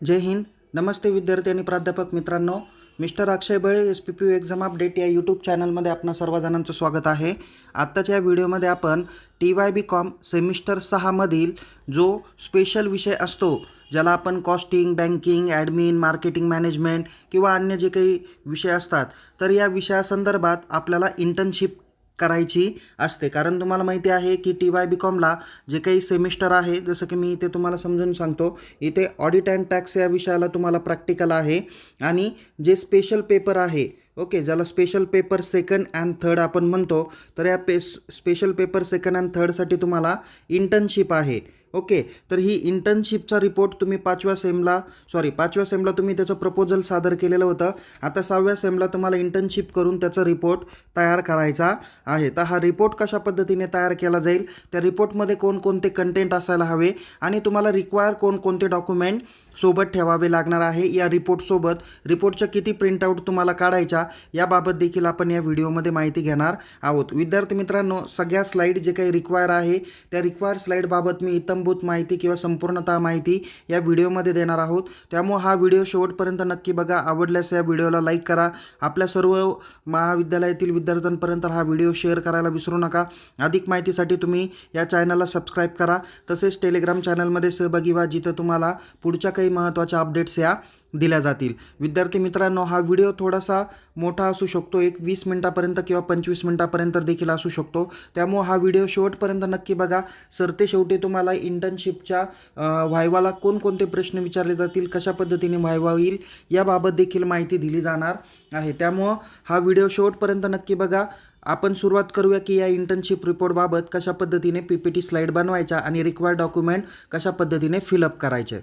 जय हिंद. नमस्ते विद्यार्थी आणि प्राध्यापक मित्रांनो. मिस्टर अक्षय बळे SPPU एक्झाम अपडेट या यूट्यूब चॅनलमध्ये आपणा सर्वजणांचं स्वागत आहे. आत्ताच्या या व्हिडिओमध्ये आपण TYBCom सेमिस्टर 6 मधील जो स्पेशल विषय असतो ज्याला आपण costing, banking, admin, marketing management किंवा अन्य जे काही विषय असतात तर या विषयासंदर्भात आपल्याला इंटर्नशिप करायची असते. कारण तुम्हाला माहिती आहे की TYBComला जे काही सेमिस्टर आहे, जसं की मी इथे तुम्हाला समजून सांगतो. इथे ऑडिट अँड टॅक्स या विषयाला तुम्हाला प्रॅक्टिकल आहे आणि जे स्पेशल पेपर आहे, ओके, ज्याला special paper second and third आपण म्हणतो, तर या स्पेशल पेपर सेकंड अँड थर्डसाठी तुम्हाला इंटर्नशिप आहे. ओके, तर ही इंटर्नशिपचा रिपोर्ट तुम्ही पाचव्या सेमला तुम्ही त्याचं प्रपोजल सादर केलेलं होतं. आता 6व्या सेमला तुम्हाला इंटर्नशिप करून त्याचा रिपोर्ट तयार करायचा आहे. तर हा रिपोर्ट कशा पद्धतीने तयार केला जाईल, त्या रिपोर्टमध्ये कोणकोणते कंटेंट असायला हवे आणि तुम्हाला रिक्वायर कोणकोणते डॉक्युमेंट सोबत ठेवावे लागणार आहे, या रिपोर्टच्या किती प्रिंटआउट तुम्हाला काढायच्या याबाबत देखील आपण या व्हिडिओमध्ये माहिती घेणार आहोत. विद्यार्थी मित्रांनो, सगळ्या स्लाईड जे काही रिक्वायर आहे त्या रिक्वायर स्लाईडबाबत मी इत्थंभूत माहिती किंवा संपूर्णतः माहिती या व्हिडिओमध्ये देणार आहोत. त्यामुळे हा व्हिडिओ शेवटपर्यंत नक्की बघा. आवडल्यास या व्हिडिओला लाईक करा. आपल्या सर्व महाविद्यालयातील विद्यार्थ्यांपर्यंत हा व्हिडिओ शेअर करायला विसरू नका. अधिक माहितीसाठी तुम्ही या चॅनलला सबस्क्राईब करा. तसेच टेलिग्राम चॅनलमध्ये सहभागी व्हा, जिथं तुम्हाला पुढच्या काही महत्त्वाच्या अपडेट्स या दिल्या जातील. विद्यार्थी मित्रांनो, हा व्हिडिओ थोडासा मोठा असू शकतो, एक 20 मिनिटापर्यंत किंवा 25 मिनिटापर्यंत देखील असू शकतो. त्यामुळे हा व्हिडिओ शेवटपर्यंत नक्की बघा. सरते शेवटी तुम्हाला इंटर्नशिपच्या व्हायवाला कोणकोणते प्रश्न विचारले जातील, कशा पद्धतीने व्हायवा होईल याबाबत देखील माहिती दिली जाणार आहे. त्यामुळं हा व्हिडिओ शेवटपर्यंत नक्की बघा. आपण सुरुवात करूया की या इंटर्नशिप रिपोर्टबाबत कशा पद्धतीने PPT स्लाईड बनवायच्या आणि रिक्वायर्ड डॉक्युमेंट कशा पद्धतीने फिलअप करायचे.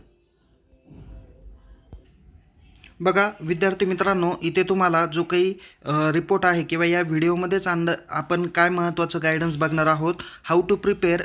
बघा विद्यार्थी मित्रांनो, इथे तुम्हाला जो काही रिपोर्ट आहे किंवा या व्हिडिओमध्येच आपण काय महत्त्वाचं गायडन्स बघणार आहोत. How to prepare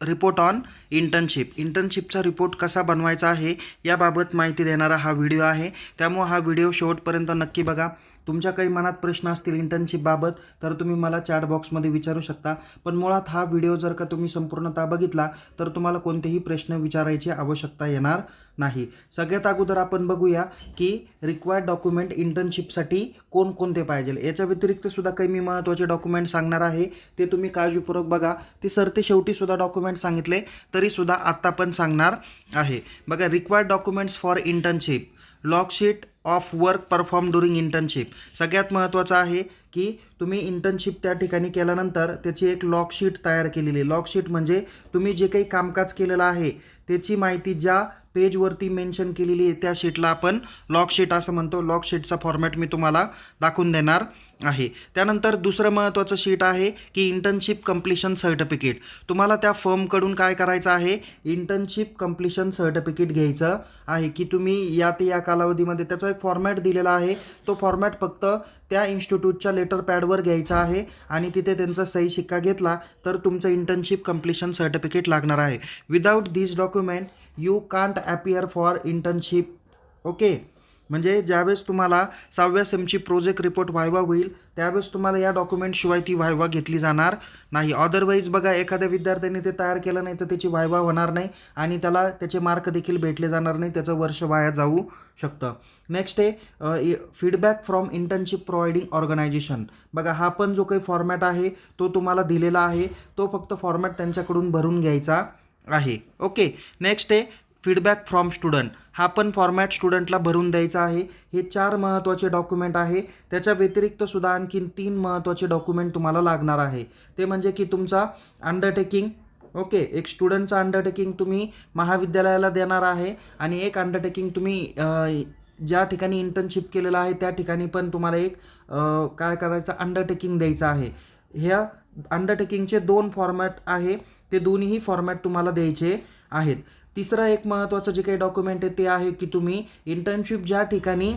report on इंटर्नशिपचा रिपोर्ट कसा बनवायचा आहे याबाबत माहिती देणारा हा व्हिडिओ आहे. त्यामुळे हा व्हिडिओ शेवटपर्यंत नक्की बघा. तुमच्या काही मनात प्रश्न असतील इंटर्नशिपबाबत तर तुम्ही मला चॅट बॉक्समध्ये विचारू शकता. पण मुळात हा व्हिडिओ जर का तुम्ही संपूर्णतः बघितला तर तुम्हाला कोणतेही प्रश्न विचारायची आवश्यकता येणार नाही. सगळ्यात अगोदर आपण बघूया की रिक्वायर्ड डॉक्युमेंट इंटर्नशिपसाठी कोणकोणते पाहिजे. याच्या व्यतिरिक्त सुद्धा काही मी महत्त्वाचे डॉक्युमेंट सांगणार आहे, ते तुम्ही काळजीपूर्वक बघा. ते सरते शेवटी सुद्धा डॉक्युमेंट सांगितले तरीसुद्धा आत्ता पण सांगणार आहे. बघा, required documents for internship, logsheet of work perform during internship. सगळ्यात महत्त्वाचं आहे की तुम्ही इंटर्नशिप त्या ठिकाणी केल्यानंतर त्याची एक लॉगशीट तयार केलेली. लॉगशीट म्हणजे तुम्ही जे काही कामकाज केलेलं आहे त्याची माहिती ज्या पेजवरती मेन्शन केलेली आहे त्या शीटला आपण लॉगशीट असं म्हणतो. लॉगशीटचा फॉर्मॅट मी तुम्हाला दाखवून देणार आहे. त्यानंतर दुसरं महत्त्वाचं शीट आहे की इंटर्नशिप कंप्लिशन सर्टिफिकेट. तुम्हाला त्या फर्मकडून काय करायचं आहे, इंटर्नशिप कंप्लिशन सर्टिफिकेट घ्यायचं आहे की तुम्ही या कालावधीमध्ये, त्याचा एक फॉर्मॅट दिलेला आहे. तो फॉर्मॅट फक्त त्या इन्स्टिट्यूटच्या लेटर पॅडवर घ्यायचा आहे आणि तिथे त्यांचा सही शिक्का घेतला तर तुमचं इंटर्नशिप कंप्लिशन सर्टिफिकेट लागणार आहे. Without this document you can't appear for internship. Okay, म्हणजे ज्यावेळेस तुम्हाला 6व्या सेमची प्रोजेक्ट रिपोर्ट व्हायवा होईल त्यावेळेस तुम्हाला या डॉक्युमेंटशिवाय ती व्हायवा घेतली जाणार नाही. अदरवाईज बघा, एखाद्या विद्यार्थ्याने ते तयार केलं नाही तर त्याची व्हायवा होणार नाही आणि त्याला त्याचे मार्क देखील भेटले जाणार नाही, त्याचं वर्ष वाया जाऊ शकतं. नेक्स्ट आहे feedback from internship providing organisation. बघा, हा पण जो काही फॉर्मॅट आहे तो तुम्हाला दिलेला आहे, तो फक्त फॉर्मॅट त्यांच्याकडून भरून घ्यायचा आहे. ओके, नेक्स्ट आहे फीडबॅक फ्रॉम स्टुडंट. हा पण फॉर्मॅट स्टुडंटला भरून द्यायचा आहे. हे 4 महत्त्वाचे डॉक्युमेंट आहे. त्याच्या व्यतिरिक्त सुद्धा आणखीन 3 महत्त्वाचे डॉक्युमेंट तुम्हाला लागणार आहे. ते म्हणजे की तुमचा अंडरटेकिंग. ओके, एक स्टुडंटचा अंडरटेकिंग तुम्ही महाविद्यालयाला देणार आहे आणि एक अंडरटेकिंग तुम्ही ज्या ठिकाणी इंटर्नशिप केलेलं आहे त्या ठिकाणी पण तुम्हाला एक काय करायचं, अंडरटेकिंग द्यायचं आहे. ह्या अंडरटेकिंगचे 2 फॉर्मॅट आहे, ते दोन्हीही फॉर्मॅट तुम्हाला द्यायचे आहेत. तिसरं एक महत्त्वाचं जे काही डॉक्युमेंट आहे ते आहे की तुम्ही इंटर्नशिप ज्या ठिकाणी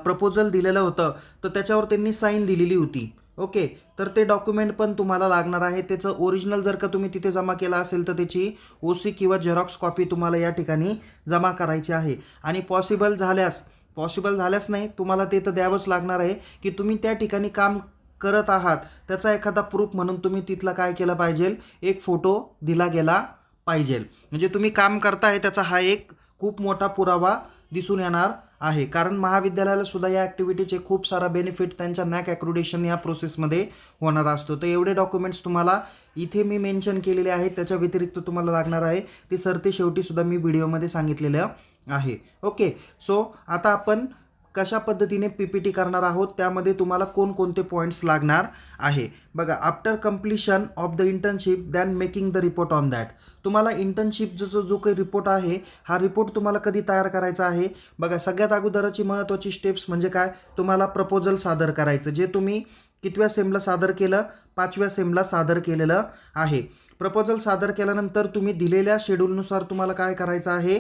प्रपोजल दिलेलं होतं तर त्याच्यावर त्यांनी साईन दिलेली होती. ओके, तर ते डॉक्युमेंट पण तुम्हाला लागणार आहे. त्याचं ओरिजिनल जर का तुम्ही तिथे जमा केला असेल तर त्याची OC किंवा झेरॉक्स कॉपी तुम्हाला या ठिकाणी जमा करायची आहे. आणि पॉसिबल झाल्यास नाही, तुम्हाला ते तर द्यावंच लागणार आहे की तुम्ही त्या ठिकाणी काम करत आहात त्याचा एखादा प्रूफ म्हणून तुम्ही तिथला काय केलं पाहिजे, एक फोटो दिला गेला पाहिजे. म्हणजे तुम्ही काम करताय त्याचा हा एक खूप मोठा पुरावा दिसून येणार आहे, कारण महाविद्यालयाला सुद्धा या ॲक्टिव्हिटीचे खूप सारा बेनिफिट त्यांच्या नॅक ॲक्रिडिटेशन या प्रोसेसमध्ये होणार असतो. तर एवढे डॉक्युमेंट्स तुम्हाला इथे मी मेन्शन केलेले आहेत. त्याच्या व्यतिरिक्त तुम्हाला लागणार आहे ते सरते शेवटी सुद्धा मी व्हिडिओमध्ये सांगितलेलं आहे. ओके, सो आता आपण कशा पद्धतीने PPT करणार आहोत, त्यामध्ये तुम्हाला कोणकोणते पॉईंट्स लागणार आहे बघा. After completion of the internship than making the report on that. तुम्हाला इंटर्नशिपचा जो काही रिपोर्ट आहे, हा रिपोर्ट तुम्हाला कधी तयार करायचा आहे बघा. सगळ्यात अगोदरची महत्त्वाची स्टेप्स म्हणजे काय, तुम्हाला प्रपोजल सादर करायचं, जे तुम्ही कितव्या सेमला सादर केलं, 5व्या सेमला सादर केलेलं आहे. प्रपोजल सादर केल्यानंतर तुम्ही दिलेल्या शेड्यूलनुसार तुम्हाला काय करायचं आहे,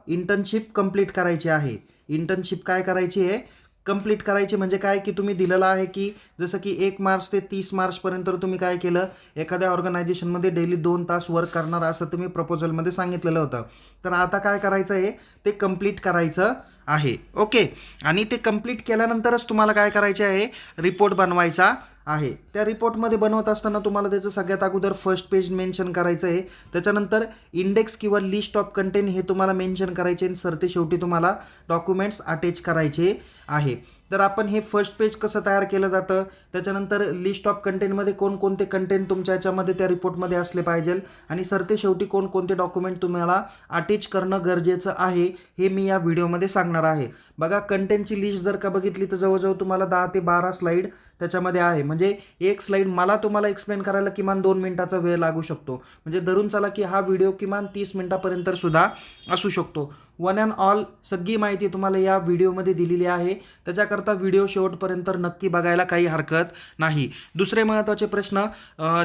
इंटर्नशिप कंप्लीट करायची आहे. इंटर्नशिप काय करायची आहे, कंप्लीट करायची. म्हणजे काय की तुम्ही दिलेलं आहे की जसं की 1 मार्च ते 30 मार्चपर्यंत तुम्ही काय केलं, एखाद्या ऑर्गनायझेशनमध्ये डेली 2 तास वर्क करणार असं तुम्ही प्रपोजलमध्ये सांगितलेलं होतं. तर आता काय करायचं आहे, ते कंप्लीट करायचं आहे. ओके, आणि ते कंप्लीट केल्यानंतरच तुम्हाला काय करायचे आहे, रिपोर्ट बनवायचा आहे. त्या रिपोर्टमध्ये बनवत असताना तुम्हाला त्याचं सगळ्यात अगोदर फर्स्ट पेज मेन्शन करायचं आहे. त्याच्यानंतर इंडेक्स किंवा लिस्ट ऑफ कंटेंट हे तुम्हाला मेन्शन करायचे आणि सरते शेवटी तुम्हाला डॉक्युमेंट्स अटॅच करायचे आहे. तर आपण हे फर्स्ट पेज कसं तयार केलं जातं, त्याच्यानंतर लिस्ट ऑफ कंटेंटमध्ये कोणकोणते कंटेंट तुमच्या याच्यामध्ये त्या रिपोर्टमध्ये असले पाहिजे आणि सरते शेवटी कोणकोणते डॉक्युमेंट तुम्हाला अटॅच करणं गरजेचं आहे, हे मी या व्हिडिओमध्ये सांगणार आहे. बघा, कंटेंटची लिस्ट जर का बघितली तर जवळजवळ तुम्हाला 10 ते 12 स्लाईड त्याच्यामध्ये आहे. म्हणजे एक स्लाईड मला तुम्हाला एक्सप्लेन करायला किमान 2 मिनिटाचा वेळ लागू शकतो. म्हणजे धरून चला की हा व्हिडिओ किमान 30 मिनिटापर्यंत सुद्धा असू शकतो. वन अँड ऑल सगळी माहिती तुम्हाला या व्हिडिओमध्ये दिलेली आहे. त्याच्याकरता व्हिडिओ शेवटपर्यंत नक्की बघायला काही हरकत नाही. दुसरे महत्त्वाचे प्रश्न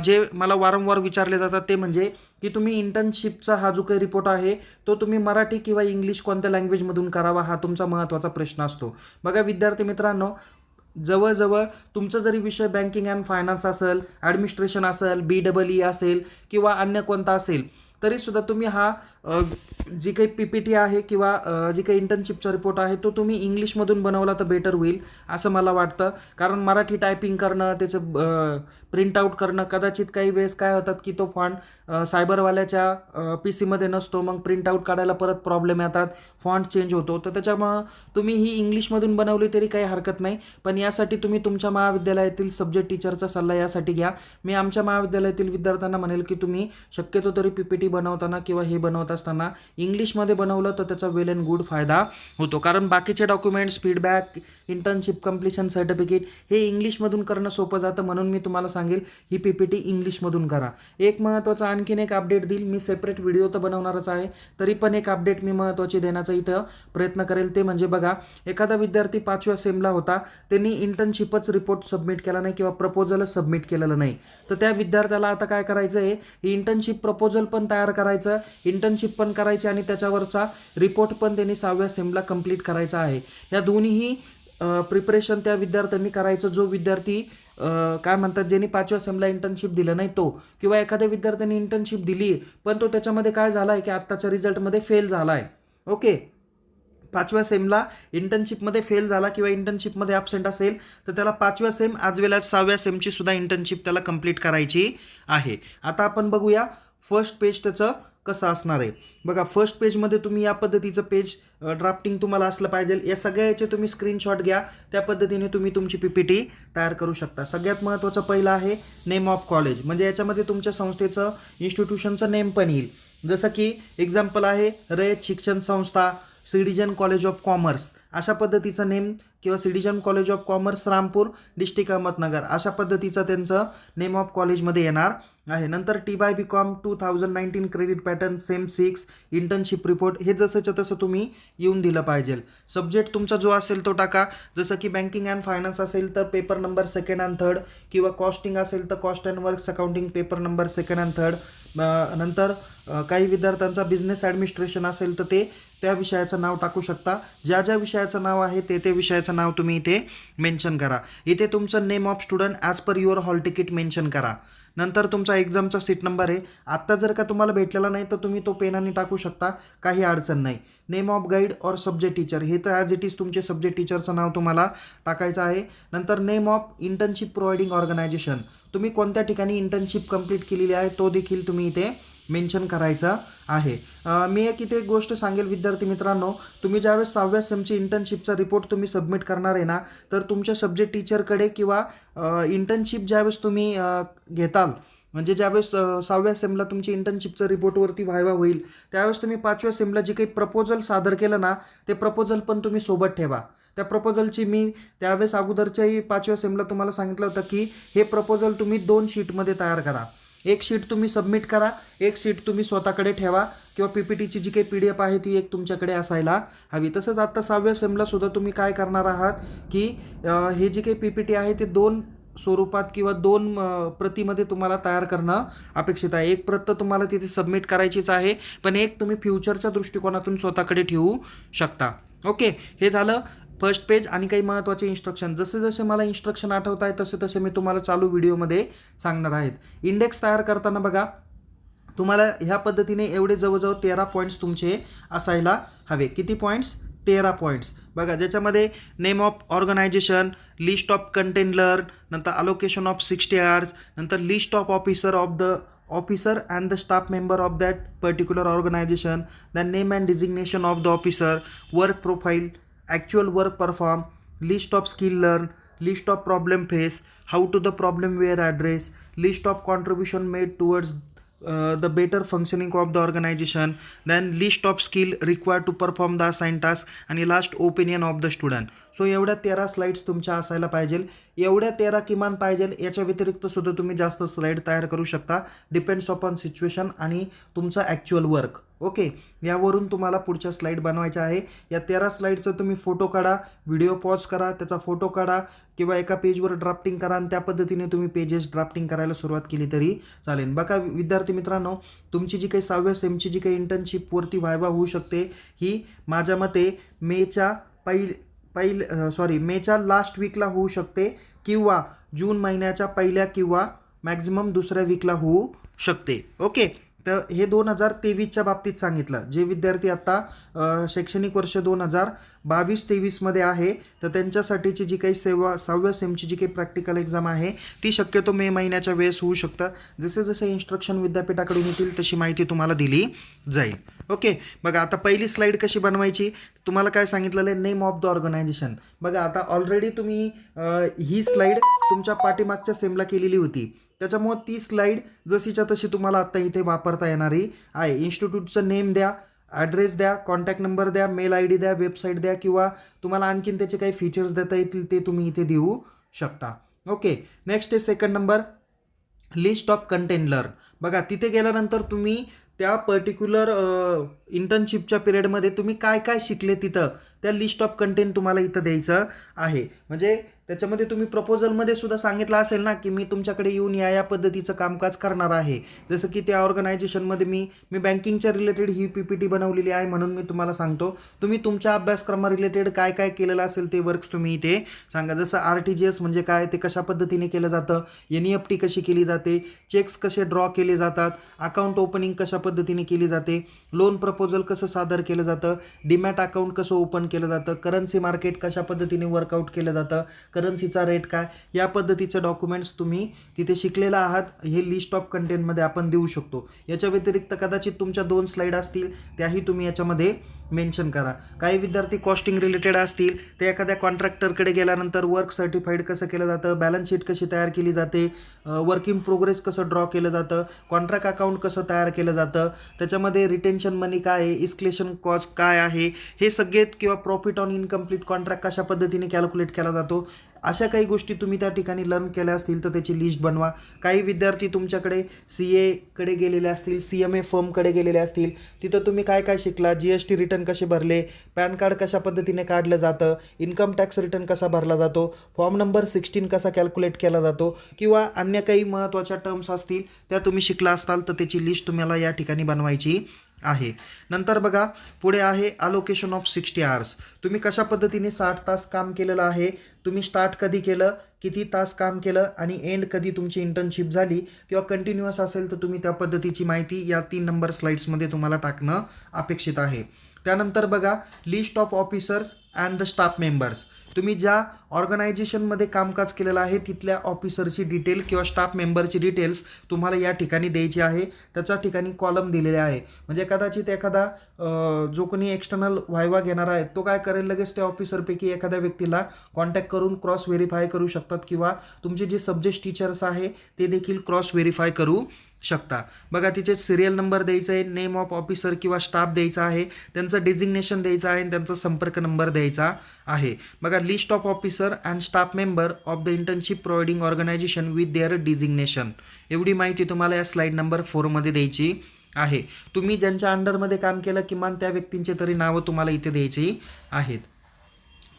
जे मला वारंवार विचारले जातात ते म्हणजे की तुम्ही इंटर्नशिपचा हा जो काही रिपोर्ट आहे तो तुम्ही मराठी किंवा इंग्लिश कोणत्या लँग्वेजमधून करावा, हा तुमचा महत्त्वाचा प्रश्न असतो. बघा विद्यार्थी मित्रांनो, जवळजवळ तुमचा जरी विषय बँकिंग अँड फायनान्स असेल, ॲडमिनिस्ट्रेशन असेल, BEE असेल किंवा अन्य कोणता असेल, तरीसुद्धा तुम्ही हा जी काही PPT आहे किंवा जी काही इंटर्नशिपचा रिपोर्ट आहे तो तुम्ही इंग्लिशमधून बनवला तर बेटर होईल असं मला वाटतं. कारण मराठी टायपिंग करणं, त्याचं प्रिंटआउट करणं, कदाचित काही वेळेस काय होतात की तो फॉन्ट सायबरवाल्याच्या PC मध्ये नसतो, मग प्रिंटआउट काढायला परत प्रॉब्लेम येतात, फॉन्ट चेंज होतो. तर त्याच्यामुळं तुम्ही ही इंग्लिशमधून बनवली तरी काही हरकत नाही. पण यासाठी तुम्ही तुमच्या महाविद्यालयातील सब्जेक्ट टीचरचा सल्ला यासाठी घ्या. मी आमच्या महाविद्यालयातील विद्यार्थ्यांना म्हणेल की तुम्ही शक्यतो तरी PPT बनवताना किंवा हे बनवत असताना इंग्लिशमध्ये बनवलं तर त्याचा वेल अँड गुड फायदा होतो. कारण बाकीचे documents, feedback, internship completion certificate हे इंग्लिशमधून करणं सोपं जातं. म्हणून मी तुम्हाला सांगेल ही PPT इंग्लिशमधून करा. एक महत्त्वाचा आणखीन एक अपडेट देईल, मी सेपरेट व्हिडिओ तर बनवणारच आहे, तरी पण एक अपडेट मी महत्त्वाची देण्याचा इथं प्रयत्न करेल. ते म्हणजे बघा, एखादा विद्यार्थी 5व्या सेमला होता, त्यांनी इंटर्नशिपच रिपोर्ट सबमिट केला नाही किंवा प्रपोजलच सबमिट केलेलं नाही, तर त्या विद्यार्थ्याला आता काय करायचं आहे, इंटर्नशिप प्रपोजल पण तयार करायचं, इंटर्नशिप पण करायची आणि त्याच्यावरचा रिपोर्ट पण त्यांनी 6व्या सेमला कंप्लीट करायचा आहे. या दोन्हीही प्रिपरेशन त्या विद्यार्थ्यांनी करायचं. जो विद्यार्थी काय म्हणतात, ज्यांनी 5व्या सेमला इंटर्नशिप दिलं नाही तो, किंवा एखाद्या विद्यार्थ्यांनी इंटर्नशिप दिली पण तो त्याच्यामध्ये काय झाला आहे की आत्ताच्या रिझल्टमध्ये फेल झाला आहे. ओके, 5व्या सेमला इंटर्नशिपमध्ये फेल झाला किंवा इंटर्नशिपमध्ये ॲब्सेंट असेल तर त्याला 5व्या सेम आज वेळ 6व्या सेमची सुद्धा इंटर्नशिप त्याला कंप्लीट करायची आहे. आता आपण बघूया फर्स्ट पेज त्याचं कसं असणार आहे. बघा, फर्स्ट पेजमध्ये तुम्ही या पद्धतीचं पेज ड्राफ्टिंग तुम्हाला असलं पाहिजे. या सगळ्या याचे तुम्ही स्क्रीनशॉट घ्या, त्या पद्धतीने तुम्ही तुमची PPT तयार करू शकता. सगळ्यात महत्त्वाचं पहिलं आहे नेम ऑफ कॉलेज. म्हणजे याच्यामध्ये तुमच्या संस्थेचं, इन्स्टिट्यूशनचं नेम पण येईल. जसं की एक्झाम्पल आहे रयत शिक्षण संस्था, सिटिझन कॉलेज ऑफ कॉमर्स, अशा पद्धतीचं नेम, किंवा citizen college of commerce Rampur, district Ahmednagar, अशा पद्धतीचं त्यांचं नेम ऑफ कॉलेजमध्ये येणार आहे. नंतर TBCom 2019 credit pattern same 6 internship report, हे जसंच्या तसं तुम्ही येऊन दिलं पाहिजे. सब्जेक्ट तुमचा जो असेल तो टाका. जसं की बँकिंग अँड फायनान्स असेल तर paper number 2nd and 3rd, किंवा कॉस्टिंग असेल तर cost and works accounting paper number 2nd and 3rd. नंतर काही विद्यार्थ्यांचा बिझनेस ॲडमिनिस्ट्रेशन असेल तर ते त्या विषयाचं नाव टाकू शकता. ज्या ज्या विषयाचं नाव आहे ते विषयाचं नाव तुम्ही इथे मेन्शन करा. इथे तुमचं name of student as per your hall ticket mention करा. नंतर तुमचा एक्झामचा सीट नंबर आहे. आत्ता जर का तुम्हाला भेटलेला नाही तर तुम्ही तो पेनाने टाकू शकता, काही अडचण नाही. नेम ऑफ गाईड और सब्जेक्ट टीचर, हे तर ॲज इट इज तुमचे सब्जेक्ट टीचरचं नाव तुम्हाला टाकायचं आहे. नंतर name of internship providing organisation, तुम्ही कोणत्या ठिकाणी इंटर्नशिप कंप्लीट केलेली आहे तो देखील तुम्ही इथे मेन्शन करायचं आहे. मी एक इथे एक गोष्ट सांगेल विद्यार्थी मित्रांनो, तुम्ही ज्यावेळेस 6व्या सेमची इंटर्नशिपचा रिपोर्ट तुम्ही सबमिट करणार आहे ना, तर तुमच्या सब्जेक्ट टीचरकडे किंवा इंटर्नशिप ज्यावेळेस तुम्ही घेताल, म्हणजे ज्यावेळेस 6व्या सेमला तुमची इंटर्नशिपचं रिपोर्टवरती व्हायवा होईल, त्यावेळेस तुम्ही 5व्या सेमला जे काही प्रपोजल सादर केलं ना, ते प्रपोजल पण तुम्ही सोबत ठेवा. त्या प्रपोजलची मी त्यावेळेस अगोदरच्याही 5व्या सेमला तुम्हाला सांगितलं होतं की हे प्रपोजल तुम्ही 2 शीटमध्ये तयार करा. एक शीट तुम्ही सबमिट करा, एक शीट तुम्ही स्वतःकडे ठेवा किंवा PPTची जी काही PDF आहे ती एक तुमच्याकडे असायला हवी. तसंच आत्ता 6व्या सेमला सुद्धा तुम्ही काय करणार आहात की हे जी काही PPT आहे ते 2 स्वरूपात किंवा 2 प्रतीमध्ये तुम्हाला तयार करणं अपेक्षित आहे. एक प्रत तर तुम्हाला तिथे सबमिट करायचीच आहे, पण एक तुम्ही फ्युचरच्या दृष्टिकोनातून स्वतःकडे ठेवू शकता. ओके, हे झालं फर्स्ट पेज आणि काही महत्त्वाचे इन्स्ट्रक्शन. जसे जसे मला इन्स्ट्रक्शन आठवत आहे तसे तसे मी तुम्हाला चालू व्हिडिओमध्ये सांगणार आहेत. इंडेक्स तयार करताना बघा, तुम्हाला ह्या पद्धतीने एवढे जवळजवळ 13 पॉईंट्स तुमचे असायला हवे. किती पॉईंट्स? 13 पॉईंट्स. बघा, ज्याच्यामध्ये name of organisation, list of content learn, नंतर अलोकेशन ऑफ 60 आवर्स, नंतर list of officer and the staff member of that particular organization, the name and designation of the officer, work profile, actual work performed, list of skill learned, list of problem faced, how to the problem were addressed, list of contribution made towards the better functioning of the organization, then list of skill required to perform the assigned task, आणि last opinion of the student. So एवढ्या 13 slides तुमच्या असायला पाहिजे. एवढ्या 13 किमान पाहिजे. याच्या व्यतिरिक्त सुद्धा तुम्ही जास्त स्लाईड तयार करू शकता, डिपेंड्स अपॉन सिच्युएशन आणि तुमचा ॲक्च्युअल वर्क. ओके, यावरून तुम्हाला पुढच्या स्लाईड बनवायच्या आहे. या 13 स्लाईडचं तुम्ही फोटो काढा, व्हिडिओ पॉज करा, त्याचा फोटो काढा किंवा एका पेजवर ड्राफ्टिंग करा आणि त्या पद्धतीने तुम्ही पेजेस ड्राफ्टिंग करायला सुरुवात केली तरी चालेल. बघा विद्यार्थी मित्रांनो, तुमची जी काही 6व्या सेमची जी काही इंटर्नशिपवरती व्हायवा होऊ शकते, ही माझ्या मते मेच्या मेच्या लास्ट वीकला होऊ शकते किंवा जून महिन्याच्या पहिल्या किंवा मॅक्झिमम दुसऱ्या वीकला होऊ शकते. ओके, तर हे 2023च्या बाबतीत सांगितलं. जे विद्यार्थी आत्ता शैक्षणिक वर्ष 2022-23मध्ये आहे, तर त्यांच्यासाठीची जी काही 6व्या सेमची जी काही प्रॅक्टिकल एक्झाम आहे ती शक्यतो मे महिन्याच्या वेळेस होऊ शकतं. जसे जसे इन्स्ट्रक्शन विद्यापीठाकडून येतील तशी माहिती तुम्हाला दिली जाईल. ओके, बघा आता पहिली स्लाईड कशी बनवायची तुम्हाला काय सांगितलेलं आहे, नेम ऑफ द ऑर्गनायझेशन. बघा, आता ऑलरेडी तुम्ही ही स्लाईड तुमच्या पाठीमागच्या सेमला केलेली होती, त्याच्यामुळं ती स्लाईड जशीच्या तशी तुम्हाला आत्ता इथे वापरता येणारी आहे. इन्स्टिट्यूटचं नेम द्या, ॲड्रेस द्या, कॉन्टॅक्ट नंबर द्या, मेल ID द्या, वेबसाईट द्या किंवा तुम्हाला आणखीन त्याचे काही फीचर्स देता येतील ते तुम्ही इथे देऊ शकता. ओके, नेक्स्ट आहे second number, list of content learn. बघा, तिथे गेल्यानंतर तुम्ही त्या पर्टिक्युलर इंटर्नशिपच्या पिरियडमध्ये तुम्ही काय काय शिकले तिथं त्या लिस्ट ऑफ कंटेंट तुम्हाला इथं द्यायचं आहे. म्हणजे त्याच्यामध्ये तुम्ही प्रपोजलमध्ये सुद्धा सांगितलं असेल ना की मी तुमच्याकडे येऊन या पद्धतीचं कामकाज करणार आहे. जसं की त्या ऑर्गनायझेशनमध्ये मी बँकिंगच्या रिलेटेड ही PPT बनवलेली आहे, म्हणून मी तुम्हाला सांगतो तुम्ही तुमच्या अभ्यासक्रमा रिलेटेड काय काय केलेलं असेल ते वर्क्स तुम्ही इथे सांगा. जसं RTGS म्हणजे काय, ते कशा पद्धतीने केलं जातं, NEFT कशी केली जाते, चेक्स कसे ड्रॉ केले जातात, अकाउंट ओपनिंग कशा पद्धतीने केली जाते, लोन प्रपोजल कसं सादर केलं जातं, डीमॅट अकाउंट कसं ओपन केलं जातं, करन्सी मार्केट कशा पद्धतीने वर्कआउट केलं जातं, करन्सीचा रेट काय, या पद्धतीचे डॉक्युमेंट्स तुम्ही तिथे शिकलेला आहात. हे लिस्ट ऑफ कंटेंटमध्ये आपण देऊ शकतो. याच्या व्यतिरिक्त कदाचित तुमच्या 2 स्लाईड असतील, त्याही तुम्ही याच्यामध्ये मेन्शन करा. काही विद्यार्थी कॉस्टिंग रिलेटेड असतील, ते एखाद्या कॉन्ट्रॅक्टरकडे गेल्यानंतर वर्क सर्टिफाईड कसं केलं जातं, बॅलन्स शीट कशी तयार केली जाते, वर्क इन प्रोग्रेस कसं ड्रॉ केलं जातं, कॉन्ट्रॅक्ट अकाउंट कसं तयार केलं जातं, त्याच्यामध्ये रिटेन्शन मनी काय आहे, इस्क्लेशन कॉस्ट काय आहे, हे सगळे किंवा प्रॉफिट ऑन इनकम्प्लीट कॉन्ट्रॅक्ट कशा पद्धतीने कॅल्क्युलेट केला जातो, अशा काही गोष्टी तुम्ही त्या ठिकाणी लर्न केल्या असतील तर त्याची लिस्ट बनवा. काही विद्यार्थी तुमच्याकडे CA कडे गेलेले असतील, CMA फर्मकडे गेलेले असतील, तिथं तुम्ही काय काय शिकला, GST रिटर्न कसे भरले, पॅन कार्ड कशा पद्धतीने काढलं जातं, इन्कम टॅक्स रिटर्न कसा भरला जातो, फॉर्म नंबर 16 कसा कॅल्क्युलेट केला जातो किंवा अन्य काही महत्त्वाच्या टर्म्स असतील त्या तुम्ही शिकला असाल तर त्याची लिस्ट तुम्हाला या ठिकाणी बनवायची आहे. नंतर बघा, पुढे आहे अलोकेशन ऑफ 60 आवर्स. तुम्ही कशा पद्धतीने 60 तास काम केलेलं आहे, तुम्ही स्टार्ट कधी केलं, किती तास काम केलं आणि एंड कधी तुमची इंटर्नशिप झाली किंवा कंटिन्युअस असेल तर तुम्ही त्या पद्धतीची माहिती या 3 नंबर स्लाईड्समध्ये तुम्हाला टाकणं अपेक्षित आहे. त्यानंतर बघा, list of officers and the staff members. तुम्ही ज्या ऑर्गनायझेशनमध्ये कामकाज केलेलं आहे तिथल्या ऑफिसरची डिटेल किंवा स्टाफ मेंबरची डिटेल्स तुम्हाला या ठिकाणी द्यायची आहे. त्याच्या ठिकाणी कॉलम दिलेले आहे. म्हणजे कदाचित एखादा जो कोणी एक्सटर्नल व्हायवा घेणार आहे तो काय करेल, लगेच त्या ऑफिसरपैकी एखाद्या व्यक्तीला कॉन्टॅक्ट करून क्रॉस व्हेरीफाय करू शकतात किंवा तुमचे जे सब्जेक्ट टीचर्स आहे ते देखील क्रॉस व्हेरीफाय करू शकता. बघा तिचे सिरियल नंबर द्यायचा आहे, नेम ऑफ ऑफिसर किंवा स्टाफ द्यायचा आहे, त्यांचं डिझिग्नेशन द्यायचं आहे आणि त्यांचा संपर्क नंबर द्यायचा आहे. बघा list of officer and staff member of the internship providing organisation with their designation. एवढी माहिती तुम्हाला या स्लाईड नंबर 4मध्ये द्यायची आहे. तुम्ही ज्यांच्या अंडरमध्ये काम केलं किमान त्या व्यक्तींचे तरी नावं तुम्हाला इथे द्यायची आहेत.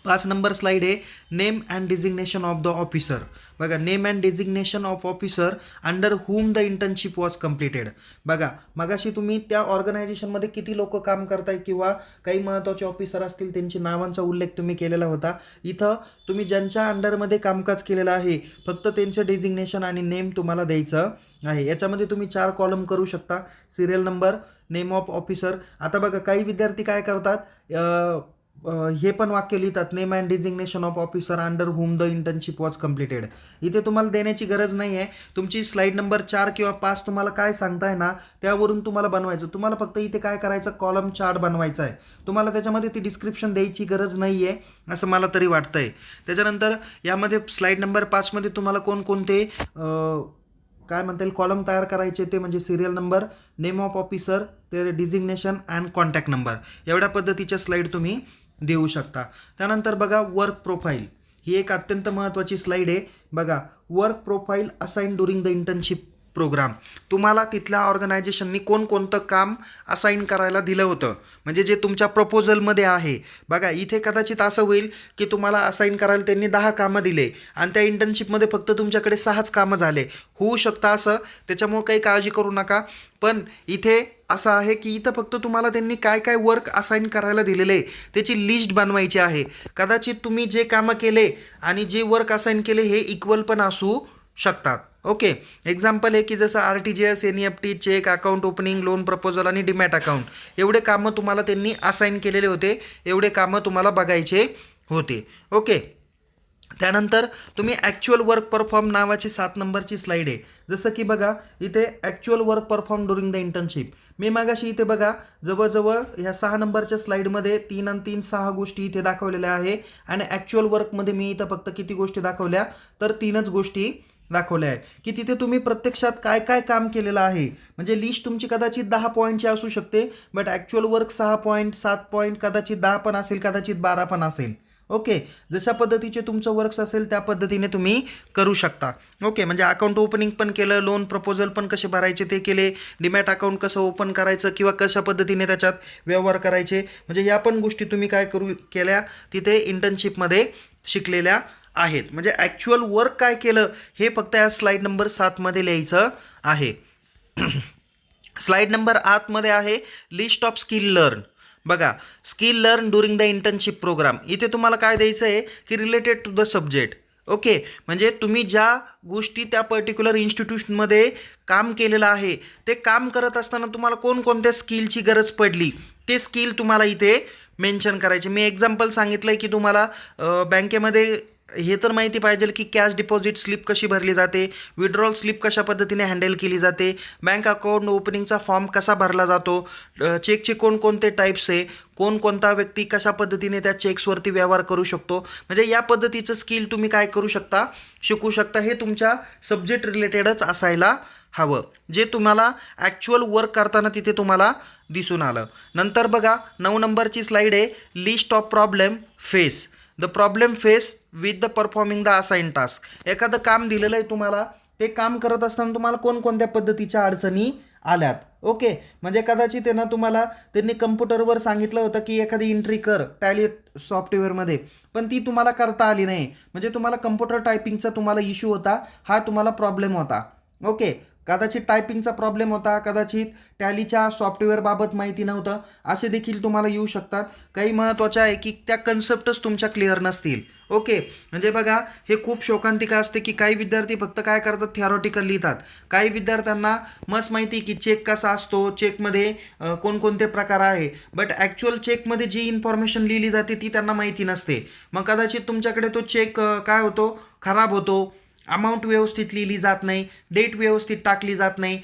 5 नंबर स्लाईड आहे name and designation of the officer. बघा name and designation of officer under whom the internship was completed. बघा मगाशी तुम्ही त्या ऑर्गनायझेशनमध्ये किती लोक काम करताय किंवा काही महत्त्वाचे ऑफिसर असतील त्यांची नावांचा उल्लेख तुम्ही केलेला होता. इथं तुम्ही ज्यांच्या अंडरमध्ये कामकाज केलेलं आहे फक्त त्यांचं डिझिग्नेशन आणि नेम तुम्हाला द्यायचं आहे. याच्यामध्ये तुम्ही 4 कॉलम करू शकता, serial number, name of officer. आता बघा काही विद्यार्थी काय करतात, हे पण वाक्य लिहितात name and designation of officer under whom the internship was completed. इथे तुम्हाला देण्याची गरज नाही आहे. तुमची स्लाईड नंबर 4 किंवा 5 तुम्हाला काय सांगताय ना त्यावरून तुम्हाला बनवायचं. तुम्हाला फक्त इथे काय करायचं, कॉलम चार्ट बनवायचा आहे. तुम्हाला त्याच्यामध्ये ती डिस्क्रिप्शन द्यायची गरज नाही आहे असं मला तरी वाटतंय. त्याच्यानंतर यामध्ये स्लाईड नंबर 5मध्ये तुम्हाला कोणकोणते काय म्हणता येईल कॉलम तयार करायचे ते म्हणजे serial number, name of officer, ते डिझिग्नेशन अँड कॉन्टॅक्ट नंबर. एवढ्या पद्धतीच्या स्लाईड तुम्ही देऊ शकता. त्यानंतर बघा वर्क प्रोफाईल. ही एक अत्यंत महत्त्वाची स्लाईड आहे. बघा work profile assign during the internship programme. तुम्हाला तिथल्या ऑर्गनायझेशननी कोणकोणतं काम असाइन करायला दिलं होतं म्हणजे जे तुमच्या प्रपोजलमध्ये आहे. बघा इथे कदाचित असं होईल की तुम्हाला असाइन करायला त्यांनी 10 कामं दिले आणि त्या इंटर्नशिपमध्ये फक्त तुमच्याकडे 6च कामं झाले. होऊ शकतं असं, त्याच्यामुळं काही काळजी करू नका. पण इथे असं आहे की इथं फक्त तुम्हाला त्यांनी काय काय वर्क असाइन करायला दिलेले आहे त्याची लिस्ट बनवायची आहे. कदाचित तुम्ही जे कामं केले आणि जे वर्क असाइन केले हे इक्वल पण असू शकतात. ओके, एक्झाम्पल आहे की जसं RTGS, NEFT, cheque, account opening, loan proposal आणि डीमॅट अकाउंट एवढे कामं तुम्हाला त्यांनी असाइन केलेले होते. एवढे कामं तुम्हाला बघायचे होते. ओके, त्यानंतर तुम्ही ॲक्च्युअल वर्क परफॉर्म नावाची 7 नंबरची स्लाईड आहे. जसं की बघा इथे actual work perform during the internship. मी मागाशी इथे बघा जवळजवळ ह्या 6 नंबरच्या स्लाईडमध्ये 3 आणि 3 6 गोष्टी इथे दाखवलेल्या आहे आणि ॲक्च्युअल वर्कमध्ये मी इथं फक्त किती गोष्टी दाखवल्या तर 3च गोष्टी दाखवल्या आहे की तिथे तुम्ही प्रत्यक्षात काय काय काम केलेलं आहे. म्हणजे लिस्ट तुमची कदाचित 10 पॉईंटची असू शकते but actual work 6 point 7 point कदाचित 10 पण असेल, कदाचित 12 पण असेल. ओके, जशा पद्धतीचे तुमचं वर्क्स असेल त्या पद्धतीने तुम्ही करू शकता. ओके, म्हणजे अकाउंट ओपनिंग पण केलं, लोन प्रपोजल पण कसे भरायचे ते केले, डीमॅट अकाउंट कसं ओपन करायचं किंवा कशा पद्धतीने त्याच्यात व्यवहार करायचे म्हणजे या पण गोष्टी तुम्ही काय केल्या तिथे इंटर्नशिपमध्ये शिकलेल्या आहेत. म्हणजे ॲक्च्युअल वर्क काय केलं हे फक्त या स्लाईड नंबर 7मध्ये लिहायचं आहे. स्लाईड नंबर 8मध्ये आहे लिस्ट ऑफ स्किल लर्न. बघा skill learn during the internship programme. इथे तुम्हाला काय द्यायचं आहे की related to the subject. Okay, म्हणजे तुम्ही ज्या गोष्टी त्या पर्टिक्युलर इन्स्टिट्यूशनमध्ये काम केलेलं आहे ते काम करत असताना तुम्हाला कोणकोणत्या स्किलची गरज पडली ते स्किल तुम्हाला इथे मेन्शन करायचे. मी एक्झाम्पल सांगितलं आहे की तुम्हाला बँकेमध्ये हे तर माहिती पाहिजे की कॅश डिपॉझिट स्लिप कशी भरली जाते, विड्रॉल स्लिप कशा पद्धतीने हँडल केली जाते, बँक अकाउंट ओपनिंगचा फॉर्म कसा भरला जातो, चेकचे कोणकोणते टाईप्स आहे, कोणता व्यक्ती कशा पद्धतीने त्या चेक्सवरती व्यवहार करू शकतो. म्हणजे या पद्धतीचं स्किल तुम्ही काय करू शकता, शिकू शकता. हे तुमच्या सब्जेक्ट रिलेटेडच असायला हवं जे तुम्हाला ॲक्च्युअल वर्क करताना तिथे तुम्हाला दिसून आलं. नंतर बघा 9 नंबरची स्लाईड आहे list of problem face. The problem face with the performing the assign task. एखादं काम दिलेलं आहे तुम्हाला, ते काम करत असताना तुम्हाला कोणकोणत्या पद्धतीच्या अडचणी आल्यात. ओके, म्हणजे कदाचित आहे ना तुम्हाला त्यांनी कम्प्युटरवर सांगितलं होतं की एखादी एंट्री कर टॅली सॉफ्टवेअरमध्ये पण ती तुम्हाला करता आली नाही. म्हणजे तुम्हाला कम्प्युटर टायपिंगचा तुम्हाला इश्यू होता, हा तुम्हाला प्रॉब्लेम होता. ओके, कदाचित टायपिंगचा प्रॉब्लेम होता, कदाचित टॅलीच्या सॉफ्टवेअरबाबत माहिती नव्हतं, असे देखील तुम्हाला येऊ शकतात. काही महत्त्वाचे आहे की त्या कन्सेप्टच तुमच्या क्लिअर नसतील. ओके, म्हणजे बघा हे खूप शोकांतिका असते की काही विद्यार्थी फक्त काय करतात, थिअरॉटिकल लिहितात. काही विद्यार्थ्यांना मस्त माहिती की चेक कसा असतो, चेकमध्ये कोणकोणते प्रकार आहे, बट ॲक्च्युअल चेकमध्ये जी इन्फॉर्मेशन लिहिली जाते ती त्यांना माहिती नसते. मग कदाचित तुमच्याकडे तो चेक काय होतो, खराब होतो, अमाऊंट व्यवस्थित लिहिली जात नाही, डेट व्यवस्थित टाकली जात नाही,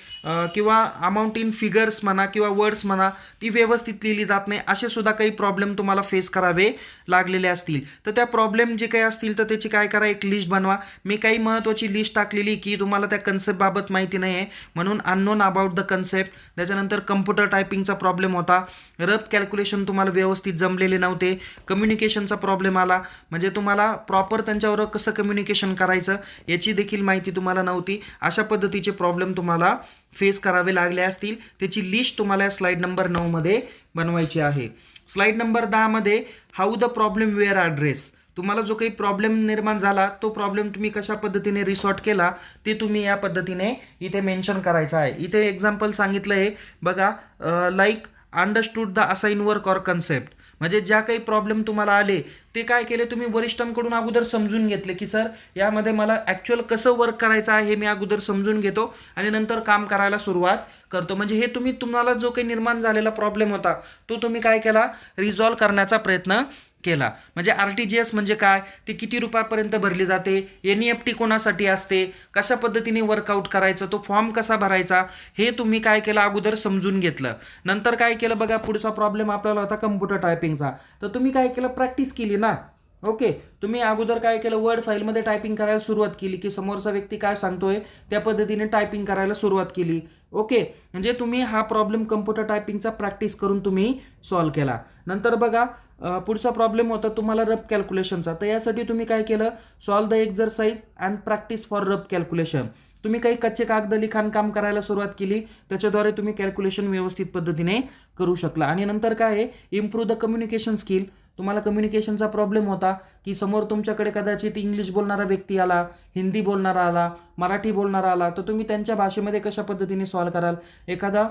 किंवा अमाऊंट इन फिगर्स म्हणा किंवा वर्ड्स म्हणा ती व्यवस्थित लिहिली जात नाही. असे सुद्धा काही प्रॉब्लेम तुम्हाला फेस करावे लागलेले असतील. तर त्या प्रॉब्लेम जे काही असतील तर त्याची काय करा, एक लिस्ट बनवा. मी काही महत्त्वाची लिस्ट टाकलेली की तुम्हाला त्या कन्सेप्टबाबत माहिती नाही आहे म्हणून अननोन अबाउट द कन्सेप्ट. त्याच्यानंतर कम्प्युटर टायपिंगचा प्रॉब्लेम होता, रफ कॅल्क्युलेशन तुम्हाला व्यवस्थित जमलेले नव्हते, कम्युनिकेशनचा प्रॉब्लेम आला, म्हणजे तुम्हाला प्रॉपर त्यांच्यावर कसं कम्युनिकेशन करायचं याची देखील माहिती तुम्हाला नव्हती. अशा पद्धतीचे प्रॉब्लेम तुम्हाला फेस करावे लागले असतील. त्याची लिस्ट तुम्हाला स्लाईड नंबर 9मध्ये बनवायची आहे. स्लाईड नंबर 10मध्ये how the problem were address. तुम्हाला जो काही प्रॉब्लेम निर्माण झाला तो प्रॉब्लेम तुम्ही कशा पद्धतीने रिसॉर्ट केला ते तुम्ही या पद्धतीने इथे मेन्शन करायचं आहे. इथे एक्झाम्पल सांगितलं आहे बघा, like understood the assign work or concept. म्हणजे ज्या काही प्रॉब्लेम तुम्हाला आले ते काय केले, तुम्ही वरिष्ठांकडून अगोदर समजून घेतले की सर यामध्ये मला ॲक्च्युअल कसं वर्क करायचं आहे हे मी अगोदर समजून घेतो आणि नंतर काम करायला सुरुवात करतो. म्हणजे हे तुम्हाला जो काही निर्माण झालेला प्रॉब्लेम होता तो तुम्ही काय केला, रिझॉल्व्ह करण्याचा प्रयत्न केला. म्हणजे RTGS म्हणजे काय, ते किती रुपयापर्यंत भरली जाते, NEFT कोणासाठी असते, कशा पद्धतीने वर्कआउट करायचं, तो फॉर्म कसा भरायचा, हे तुम्ही काय केलं अगोदर समजून घेतलं. नंतर काय केलं बघा, पुढचा प्रॉब्लेम आपल्याला होता कम्प्युटर टायपिंगचा. तर तुम्ही काय केलं, प्रॅक्टिस केली ना. ओके, तुम्ही अगोदर काय केलं, वर्ड फाईलमध्ये टायपिंग करायला सुरुवात केली की समोरचा व्यक्ती काय सांगतोय त्या पद्धतीने टायपिंग करायला सुरुवात केली. ओके, म्हणजे तुम्ही हा प्रॉब्लेम कम्प्युटर टायपिंगचा प्रॅक्टिस करून तुम्ही सॉल्व्ह केला. नंतर बघा पुढचा प्रॉब्लेम होता तुम्हाला रफ कॅल्क्युलेशनचा. तर यासाठी तुम्ही काय केलं, solve the exercise and practice for rough calculation. तुम्ही काही कच्चे कागद लिखाण काम करायला सुरुवात केली, त्याच्याद्वारे तुम्ही कॅल्क्युलेशन व्यवस्थित पद्धतीने करू शकला. आणि नंतर काय आहे, इम्प्रूव्ह द कम्युनिकेशन स्किल. तुम्हाला कम्युनिकेशनचा प्रॉब्लेम होता की समोर तुमच्याकडे कदाचित इंग्लिश बोलणारा व्यक्ती आला, हिंदी बोलणारा आला, मराठी बोलणारा आला, तर तुम्ही त्यांच्या भाषेमध्ये कशा पद्धतीने सॉल्व्ह कराल. एखादा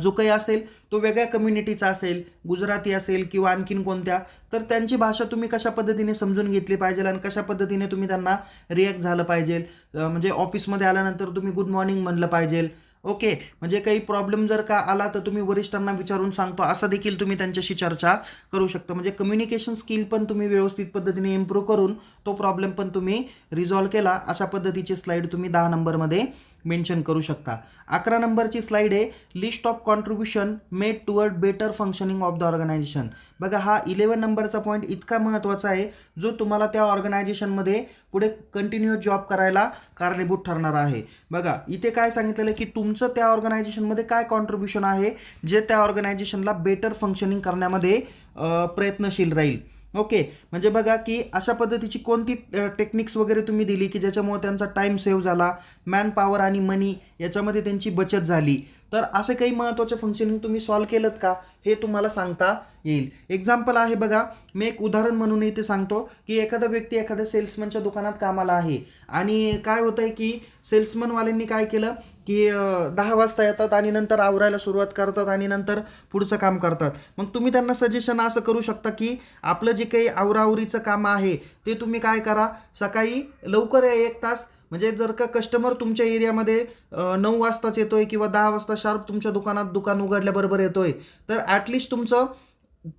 जो काही असेल तो वेगळ्या कम्युनिटीचा असेल, गुजराती असेल किंवा आणखीन कोणत्या, तर त्यांची भाषा तुम्ही कशा पद्धतीने समजून घेतली पाहिजे आणि कशा पद्धतीने तुम्ही त्यांना रिॲक्ट झालं पाहिजे. म्हणजे ऑफिसमध्ये आल्यानंतर तुम्ही गुड मॉर्निंग म्हणलं पाहिजे. ओके, म्हणजे काही प्रॉब्लेम जर का आला तर तुम्ही वरिष्ठांना विचारून सांगतो असं देखील तुम्ही त्यांच्याशी चर्चा करू शकता. म्हणजे कम्युनिकेशन स्किल पण तुम्ही व्यवस्थित पद्धतीने इम्प्रूव्ह करून तो प्रॉब्लेम पण तुम्ही रिझॉल्व्ह केला. अशा पद्धतीची स्लाईड तुम्ही 10 नंबरमध्ये मेन्शन करू शकता. 11 नंबरची स्लाईड आहे list of contribution made toward better functioning of the organisation. बघा हा 11 नंबरचा पॉईंट इतका महत्त्वाचा आहे जो तुम्हाला त्या ऑर्गनायझेशनमध्ये पुढे कंटिन्यू जॉब करायला कारणीभूत ठरणार आहे. बघा इथे काय सांगितलेलं आहे की तुमचं त्या ऑर्गनायझेशनमध्ये काय कॉन्ट्रीब्युशन आहे जे त्या ऑर्गनायझेशनला बेटर फंक्शनिंग करण्यामध्ये प्रयत्नशील राहील. ओके, म्हणजे बघा की अशा पद्धतीची कोणती टेक्निक्स वगैरे तुम्ही दिली की ज्याच्यामुळे त्यांचा टाईम सेव्ह झाला, मॅन पॉवर आणि मनी याच्यामध्ये त्यांची बचत झाली. तर असे काही महत्त्वाचे फंक्शनिंग तुम्ही सॉल्व्ह केलं का हे तुम्हाला सांगता येईल. एक्झाम्पल आहे बघा, मी एक उदाहरण म्हणून इथे सांगतो की एखादा व्यक्ती एखाद्या सेल्समनच्या दुकानात कामाला आहे आणि काय होतं आहे की सेल्समनवाल्यांनी काय केलं की 10 वाजता येतात आणि नंतर आवरायला सुरुवात करतात आणि नंतर पुढचं काम करतात. मग तुम्ही त्यांना सजेशन असं करू शकता की आपलं जे काही आवरावरीचं काम आहे ते तुम्ही काय करा, सकाळी लवकर 1 तास, म्हणजे जर का कस्टमर तुमच्या एरियामध्ये 9 वाजताच येतोय किंवा 10 वाजता शार्प तुमच्या दुकानात दुकान उघडल्याबरोबर येतोय, तर ॲटलिस्ट तुमचं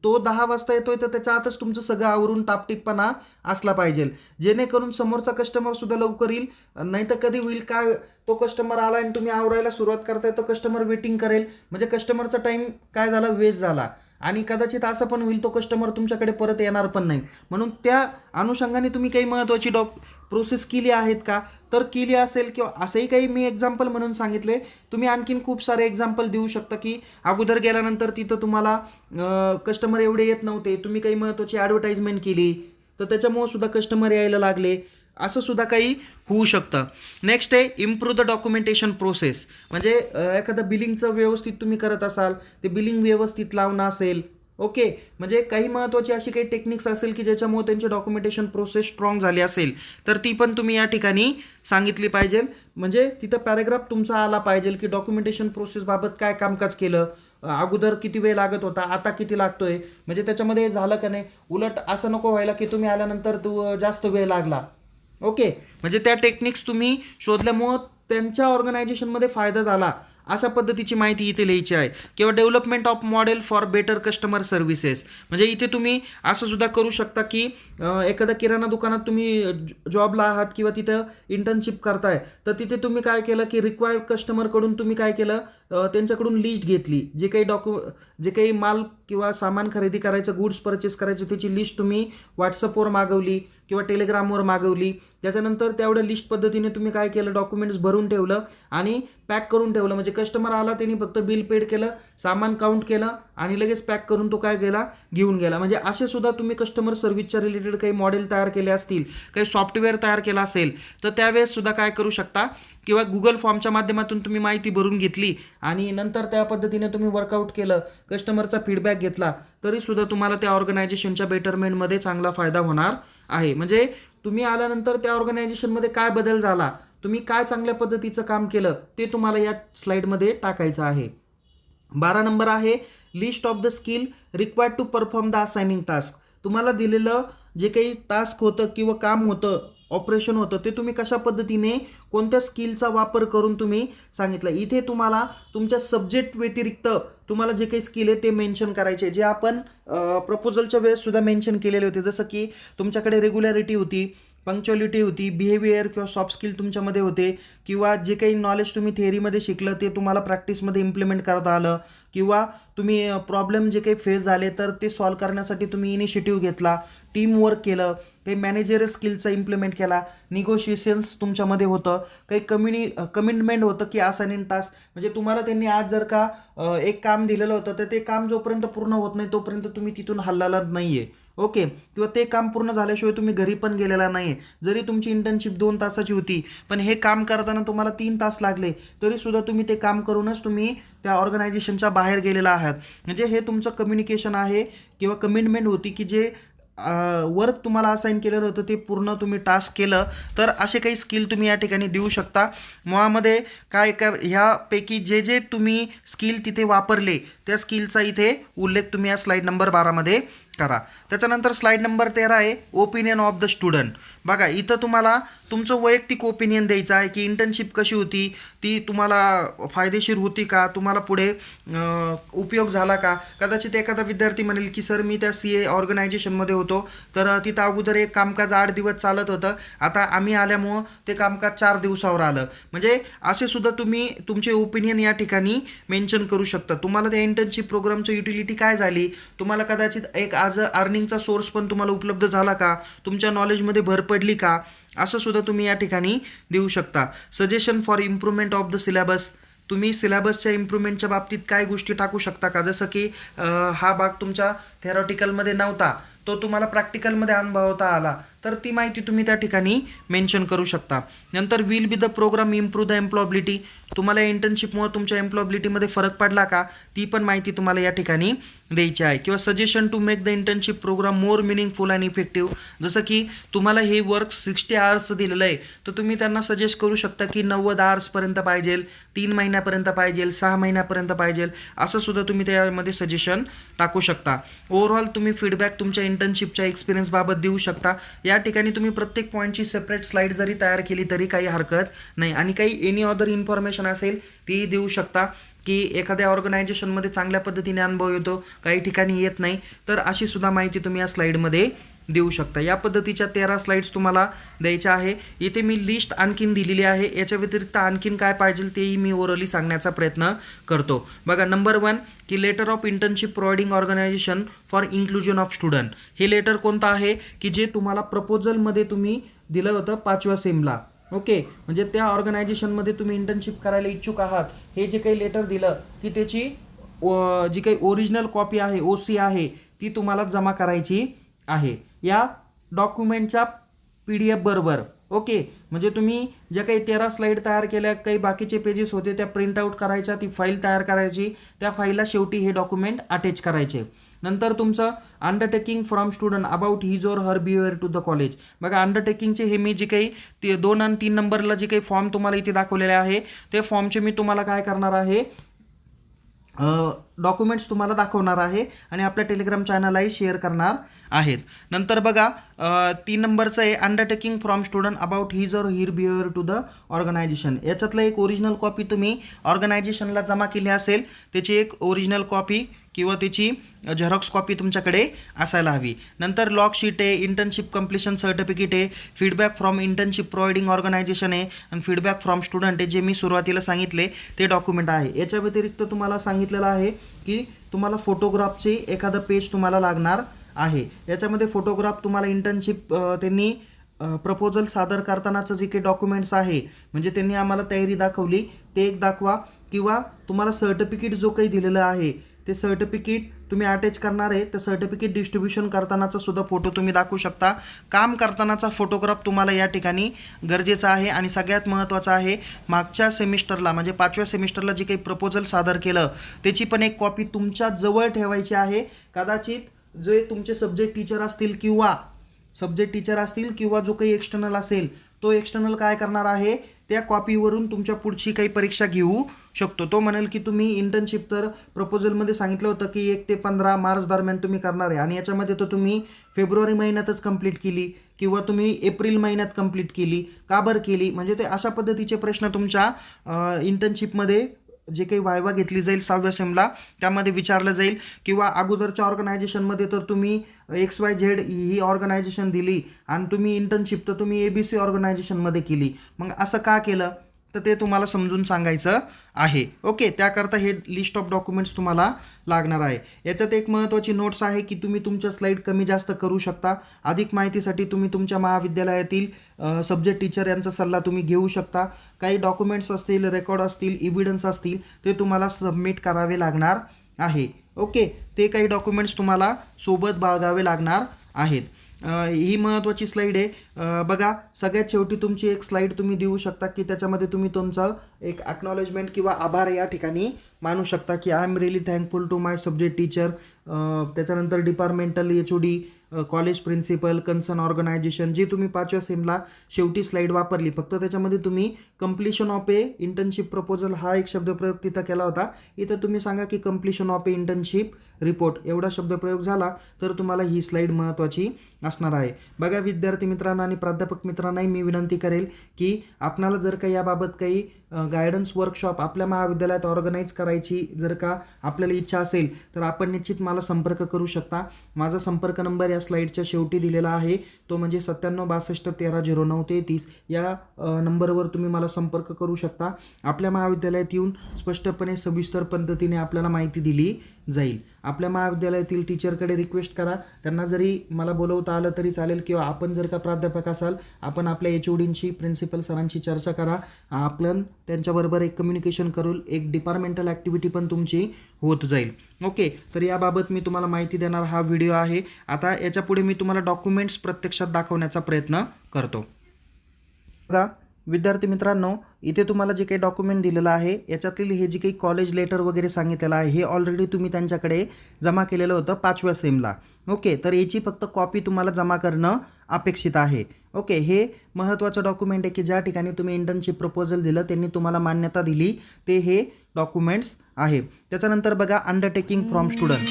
तो 10 वाजता येतोय तर त्याच्या आतच तुमचं सगळं आवरून टापटीपणा असला पाहिजे, जेणेकरून समोरचा कस्टमर सुद्धा लवकर येईल. नाही तर कधी होईल काय, तो कस्टमर आला आणि तुम्ही आवरायला सुरुवात करताय तर कस्टमर वेटिंग करेल, म्हणजे कस्टमरचा टाईम काय झाला, वेस्ट झाला. आणि कदाचित असं पण होईल तो कस्टमर तुमच्याकडे परत येणार पण नाही. म्हणून त्या अनुषंगाने तुम्ही काही महत्त्वाची प्रोसेस केली आहेत का, तर केली असेल किंवा असंही काही मी एक्झाम्पल म्हणून सांगितले. तुम्ही आणखीन खूप सारे एक्झाम्पल देऊ शकता की अगोदर गेल्यानंतर तिथं तुम्हाला कस्टमर एवढे येत नव्हते, तुम्ही काही महत्त्वाची ॲडव्हर्टाइजमेंट केली तर त्याच्यामुळे सुद्धा कस्टमर यायला लागले, असं सुद्धा काही होऊ शकतं. नेक्स्ट आहे इम्प्रूव्ह द डॉक्युमेंटेशन प्रोसेस. म्हणजे एखादं बिलिंगचं व्यवस्थित तुम्ही करत असाल, ते बिलिंग व्यवस्थित लावणं असेल. ओके, म्हणजे काही महत्त्वाची अशी काही टेक्निक्स असेल की ज्याच्यामुळे त्यांची डॉक्युमेंटेशन प्रोसेस स्ट्रॉंग झाली असेल तर ती पण तुम्ही या ठिकाणी सांगितली पाहिजे. म्हणजे तिथं पॅराग्राफ तुमचा आला पाहिजे की डॉक्युमेंटेशन प्रोसेसबाबत काय कामकाज केलं, अगोदर किती वेळ लागत होता, आता किती लागतोय, म्हणजे त्याच्यामध्ये झालं का नाही. उलट असं नको व्हायला की तुम्ही आल्यानंतर जास्त वेळ लागला. ओके, म्हणजे त्या टेक्निक्स तुम्ही शोधल्यामुळं त्यांच्या ऑर्गनायझेशनमध्ये फायदा झाला अशा पद्धतीची माहिती इथे लिहायची आहे. किंवा development of model for better customer services, म्हणजे इथे तुम्ही असं सुद्धा करू शकता की एखाद्या किराणा दुकानात तुम्ही जॉबला आहात किंवा तिथं इंटर्नशिप करताय, तर तिथे तुम्ही काय केलं की रिक्वायर्ड कस्टमरकडून तुम्ही काय केलं, त्यांच्याकडून लिस्ट घेतली, जे काही माल किंवा सामान खरेदी करायचं, गुड्स परचेस करायचं, त्याची लिस्ट तुम्ही व्हॉट्सअपवर मागवली किंवा टेलिग्रामवर मागवली. त्याच्यानंतर तेवढ्या लिस्ट पद्धतीने तुम्ही काय केलं, डॉक्युमेंट्स भरून ठेवलं आणि पॅक करून ठेवलं. म्हणजे कस्टमर आला, त्यांनी फक्त बिल पेड केलं, सामान काउंट केलं आणि लगेच पॅक करून तो काय गेला, घेऊन गेला. म्हणजे असे सुद्धा तुम्ही कस्टमर सर्व्हिसच्या रिलेटेड काही मॉडेल तयार केले असतील, काही सॉफ्टवेअर तयार केला असेल, तर त्यावेळेस सुद्धा काय करू शकता, किंवा गुगल फॉर्मच्या माध्यमातून तुम्ही माहिती भरून घेतली आणि नंतर त्या पद्धतीने तुम्ही वर्कआउट केलं, कस्टमरचा फीडबॅक घेतला, तरीसुद्धा तुम्हाला त्या ऑर्गनायझेशनच्या बेटरमेंटमध्ये चांगला फायदा होणार आहे. म्हणजे तुम्ही आल्यानंतर त्या ऑर्गनायझेशनमध्ये काय बदल झाला, तुम्ही काय चांगल्या पद्धतीचं काम केलं, ते तुम्हाला या स्लाईडमध्ये टाकायचं आहे. 12 नंबर आहे list of the skill required to perform the assigning task. तुम्हाला दिलेलं जे काही टास्क होतं किंवा काम होतं, ऑपरेशन होतं, ते तुम्ही कशा पद्धतीने कोणत्या स्किलचा वापर करून तुम्ही सांगितलं. इथे तुम्हाला तुमच्या सब्जेक्ट व्यतिरिक्त तुम्हाला जे काही स्किल आहे ते मेन्शन करायचे, जे आपण प्रपोजलच्या वेळेस सुद्धा मेन्शन केलेले होते. जसं की तुमच्याकडे रेग्युलॅरिटी होती, पंक्च्युअलिटी होती, बिहेवियर किंवा सॉफ्ट स्किल तुमच्यामध्ये होते, किंवा जे काही नॉलेज तुम्ही थेअरीमध्ये शिकलं ते तुम्हाला प्रॅक्टिसमध्ये इम्प्लिमेंट करता आलं, किंवा तुम्ही प्रॉब्लेम जे काही फेस झाले तर ते सॉल्व करण्यासाठी तुम्ही इनिशिएटिव्ह घेतला, टीम वर्क केलं, काही मॅनेजर स्किलचा इम्प्लिमेंट केला, निगोशिएशन्स तुमच्यामध्ये होतं, काही कमिटमेंट होतं की असाइनिंग टास्क. म्हणजे तुम्हाला त्यांनी आज जर का एक काम दिलेलं होतं तर ते काम जोपर्यंत पूर्ण होत नाही तोपर्यंत तुम्ही तिथून हलला नाही आहे. ओके, किंवा ते काम पूर्ण झाल्याशिवाय तुम्ही घरी पण गेलेला नाही. जरी तुमची इंटर्नशिप 2 तासाची होती पण हे काम करताना तुम्हाला 3 तास लागले तरीसुद्धा तुम्ही ते काम करूनच तुम्ही त्या ऑर्गनायझेशनच्या बाहेर गेलेला आहात. म्हणजे हे तुमचं कम्युनिकेशन आहे किंवा कमिटमेंट होती की जे वर्क तुम्हाला असाइन केलेलं होतं ते पूर्ण तुम्ही टास्क केलं. तर असे काही स्किल तुम्ही या ठिकाणी देऊ शकता. मुळामध्ये काय ह्यापैकी जे जे तुम्ही स्किल तिथे वापरले त्या स्किलचा इथे उल्लेख तुम्ही या स्लाईड नंबर 12मध्ये करा. त्याच्यानंतर स्लाईड नंबर 13 आहे ओपिनियन ऑफ द स्टुडंट. बघा, इथं तुम्हाला तुमचं वैयक्तिक ओपिनियन द्यायचं आहे की इंटर्नशिप कशी होती, ती तुम्हाला फायदेशीर होती का, तुम्हाला पुढे उपयोग झाला का. कदाचित एखादा विद्यार्थी म्हणेल की सर मी त्या CA ऑर्गनायझेशनमध्ये होतो तर तिथं अगोदर एक कामकाज 8 दिवस चालत होतं, आता आम्ही आल्यामुळं ते कामकाज 4 दिवसावर आलं. म्हणजे असे सुद्धा तुम्ही तुमचे ओपिनियन या ठिकाणी मेन्शन करू शकता. तुम्हाला त्या इंटर्नशिप प्रोग्रामचं युटिलिटी काय झाली, तुम्हाला कदाचित एक आज अर्निंगचा सोर्स पण तुम्हाला उपलब्ध झाला का, तुमच्या नॉलेजमध्ये भर पडली का, असं सुद्धा तुम्ही या ठिकाणी देऊ शकता. Suggestion for improvement of the syllabus, तुम्ही सिलेबसच्या इम्प्रूव्हमेंटच्या बाबतीत काय गोष्टी टाकू शकता का. जसं की हा भाग तुमच्या थेरॉटिकलमध्ये नव्हता, तो तुम्हाला प्रॅक्टिकलमध्ये अनुभवता आला, तर ती माहिती तुम्ही त्या ठिकाणी मेन्शन करू शकता. नंतर will be the programme improve the employability, तुम्हाला इंटर्नशिपमुळे तुमच्या एम्प्लॉयबिलिटीमध्ये फरक पडला का, ती पण माहिती तुम्हाला या ठिकाणी द्यायची आहे. किंवा suggestion to make the internship programme more meaningful and effective, जसं की तुम्हाला हे वर्क 60 आवर्सचं दिलेलं आहे तर तुम्ही त्यांना सजेस्ट करू शकता की 90 आवर्सपर्यंत पाहिजे, 3 महिन्यापर्यंत पाहिजे, 6 महिन्यापर्यंत पाहिजे, असं सुद्धा तुम्ही त्यामध्ये सजेशन टाकू शकता. ओव्हरऑल तुम्ही फीडबॅक तुमच्या इंटर्नशिपच्या एक्सपिरियन्सबाबत देऊ शकता. या ठिकाणी तुम्ही प्रत्येक पॉईंटची सेपरेट स्लाईड जरी तयार केली तरी काही हरकत नाही. आणि काही एनी अदर इन्फॉर्मेशन असेल ती देऊ शकता की एखाद्या ऑर्गनायझेशनमध्ये चांगल्या पद्धतीने अनुभव येतो, काही ठिकाणी येत नाही, तर अशी सुद्धा माहिती तुम्ही या स्लाईडमध्ये देऊ शकता. या पद्धतीच्या 13 स्लाईड्स तुम्हाला द्यायच्या आहे. इथे मी लिस्ट आणखीन दिलेली आहे, याच्या व्यतिरिक्त आणखीन काय पाहिजे तेही मी ओरली सांगण्याचा प्रयत्न करतो. बघा, नंबर 1 की letter of internship providing organisation for inclusion of student. हे लेटर कोणतं आहे की जे तुम्हाला प्रपोजलमध्ये तुम्ही दिलं होतं 5व्या सेमला. ओके, म्हणजे त्या ऑर्गनायझेशनमध्ये तुम्ही इंटर्नशिप करायला इच्छुक आहात, हे जे काही लेटर दिलं की त्याची जी काही ओरिजिनल कॉपी आहे, OC आहे, ती तुम्हाला जमा करायची आहे या डॉक्युमेंटच्या PDF बरोबर. ओके, म्हणजे तुम्ही ज्या काही 13 स्लाईड तयार केल्या, काही बाकीचे पेजेस होते त्या प्रिंट आऊट करायच्या, ती फाईल तयार करायची, त्या फाईलला शेवटी हे डॉक्युमेंट अटॅच करायचे. नंतर तुमचं undertaking from student about his or her behaviour to the college. बघा अंडरटेकिंगचे हे मी जे काही ते 2 आणि 3 नंबरला जे काही फॉर्म तुम्हाला इथे दाखवलेले आहे ते फॉर्मचे मी तुम्हाला काय करणार आहे डॉक्युमेंट्स तुम्हाला दाखवणार आहे आणि आपल्या टेलिग्राम चॅनललाही शेअर करणार आहेत. नंतर बघा 3 नंबरचं आहे undertaking from student about his or हिर बिहेवियर टू द ऑर्गनायझेशन. याच्यातलं एक ओरिजिनल कॉपी तुम्ही ऑर्गनायझेशनला जमा केली असेल त्याची एक ओरिजिनल कॉपी किंवा त्याची झेरॉक्स कॉपी तुमच्याकडे असायला हवी. नंतर लॉग शीट आहे, इंटर्नशिप कम्प्लिशन सर्टिफिकेट आहे, feedback from internship providing organisation आहे आणि फीडबॅक फ्रॉम स्टुडंट आहे जे मी सुरुवातीला सांगितले ते डॉक्युमेंट आहे. याच्या व्यतिरिक्त तुम्हाला सांगितलेलं आहे की तुम्हाला फोटोग्राफचे एखादं पेज तुम्हाला लागणार आहे. याच्यामध्ये फोटोग्राफ तुम्हाला इंटर्नशिप त्यांनी प्रपोजल सादर करतानाचं जे काही डॉक्युमेंट्स आहे म्हणजे त्यांनी आम्हाला तयारी दाखवली ते एक दाखवा किंवा तुम्हाला सर्टिफिकेट जो काही दिलेलं आहे ते सर्टिफिकेट तुम्ही अटॅच करणार आहे तर सर्टिफिकेट डिस्ट्रीब्युशन करतानाचा सुद्धा फोटो तुम्ही दाखवू शकता. काम करतानाचा फोटोग्राफ तुम्हाला या ठिकाणी गरजेचा आहे आणि सगळ्यात महत्त्वाचं आहे मागच्या सेमिस्टरला म्हणजे 5व्या सेमिस्टरला जे काही प्रपोजल सादर केलं त्याची पण एक कॉपी तुमच्या जवळ ठेवायची आहे. कदाचित जे तुमचे सब्जेक्ट टीचर असतील किंवा जो काही एक्सटर्नल असेल तो एक्सटर्नल काय करणार आहे त्या कॉपीवरून तुमच्या पुढची काही परीक्षा घेऊ शकतो. तो म्हणेल की तुम्ही इंटर्नशिप तर प्रपोजलमध्ये सांगितलं होतं की 1 ते 15 मार्च दरम्यान तुम्ही करणार आहे आणि याच्यामध्ये तर तुम्ही फेब्रुवारी महिन्यातच कंप्लीट केली किंवा तुम्ही एप्रिल महिन्यात कंप्लीट केली, का बरं केली. म्हणजे ते अशा पद्धतीचे प्रश्न तुमच्या इंटर्नशिपमध्ये जे काही वायवा घेतली जाईल 6व्या सेमला त्यामध्ये विचारलं जाईल. किंवा अगोदरच्या ऑर्गनायझेशनमध्ये तर तुम्ही XYZ ही ऑर्गनायझेशन दिली आणि तुम्ही इंटर्नशिप तर तुम्ही ABC ऑर्गनायझेशनमध्ये केली, मग असं का केलं तर ते तुम्हाला समजून सांगायचं आहे. ओके, त्याकरता हे लिस्ट ऑफ डॉक्युमेंट्स तुम्हाला लागणार आहे. याच्यात एक महत्त्वाची नोट्स आहे की तुम्ही तुमच्या स्लाईड कमी जास्त करू शकता. अधिक माहितीसाठी तुम्ही तुमच्या महाविद्यालयातील सब्जेक्ट टीचर यांचा सल्ला तुम्ही घेऊ शकता. काही डॉक्युमेंट्स असतील, रेकॉर्ड असतील, एव्हिडन्स असतील ते तुम्हाला सबमिट करावे लागणार आहे. ओके, ते काही डॉक्युमेंट्स तुम्हाला सोबत बाळगावे लागणार आहेत. ही महत्त्वाची स्लाईड आहे. बघा सगळ्यात शेवटी तुमची एक स्लाईड तुम्ही देऊ शकता की त्याच्यामध्ये तुम्ही तुमचं एक अक्नॉलेजमेंट किंवा आभार या ठिकाणी मानू शकता की I am really thankful to my subject teacher. त्याच्यानंतर departmental HOD, college principal, concern organisation जी तुम्ही 5व्या सेमला शेवटी स्लाईड वापरली. फक्त त्याच्यामध्ये तुम्ही completion of a internship proposal हा एक शब्दप्रयोग तिथं केला होता. इथं तुम्ही सांगा की completion of a internship report एवढा शब्दप्रयोग झाला तर तुम्हाला ही स्लाईड महत्त्वाची असणार आहे. बघा विद्यार्थी मित्रांना आणि प्राध्यापक मित्रांनाही मी विनंती करेल की आपणाला जर काही याबाबत काही गायडन्स वर्कशॉप आपल्या महाविद्यालयात ऑर्गनाईज करायची जर का आपल्याला इच्छा असेल तर आपण निश्चित मला संपर्क करू शकता. माझा संपर्क नंबर या स्लाईडच्या शेवटी दिलेला आहे, तो म्हणजे 9762130933 या नंबरवर तुम्ही मला संपर्क करू शकता. आपल्या महाविद्यालयात येऊन स्पष्टपणे सविस्तर पद्धतीने आपल्याला माहिती दिली जाईल. आपल्या महाविद्यालयातील टीचरकडे रिक्वेस्ट करा, त्यांना जरी मला बोलवता आलं तरी चालेल किंवा आपण जर का प्राध्यापक असाल आपण आपल्या HODंची प्रिन्सिपल सरांशी चर्चा करा. आपण त्यांच्याबरोबर एक कम्युनिकेशन करून एक डिपार्टमेंटल ॲक्टिव्हिटी पण तुमची होत जाईल. ओके, तर याबाबत मी तुम्हाला माहिती देणार हा व्हिडिओ आहे. आता याच्यापुढे मी तुम्हाला डॉक्युमेंट्स प्रत्यक्षात दाखवण्याचा प्रयत्न करतो. बघा विद्यार्थी मित्रांनो, इथे तुम्हाला जे काही डॉक्युमेंट दिलेलं आहे याच्यातील हे जे काही कॉलेज लेटर वगैरे सांगितलेलं आहे हे ऑलरेडी तुम्ही त्यांच्याकडे जमा केलेलं होतं 5व्या सेमला. ओके, तर याची फक्त कॉपी तुम्हाला जमा करणं अपेक्षित आहे. ओके, हे महत्त्वाचं डॉक्युमेंट आहे की ज्या ठिकाणी तुम्ही इंटर्नशिप प्रपोजल दिलं त्यांनी तुम्हाला मान्यता दिली ते हे डॉक्युमेंट्स आहे. त्याच्यानंतर बघा अंडरटेकिंग फ्रॉम स्टुडंट,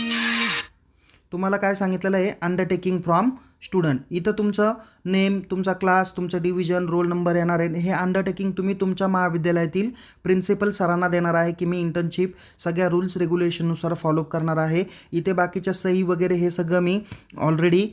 तुम्हाला काय सांगितलेलं आहे अंडरटेकिंग फ्रॉम स्टुडंट. इथं तुमचं नेम, तुमचा क्लास, तुमचं डिव्हिजन, रोल नंबर येणार आहे. हे अंडरटेकिंग तुम्ही तुमच्या महाविद्यालयातील प्रिन्सिपल सरांना देणार आहे की मी इंटर्नशिप सगळ्या रूल्स रेग्युलेशननुसार फॉलोअप करणार आहे. इथे बाकीच्या सही वगैरे हे सगळं मी ऑलरेडी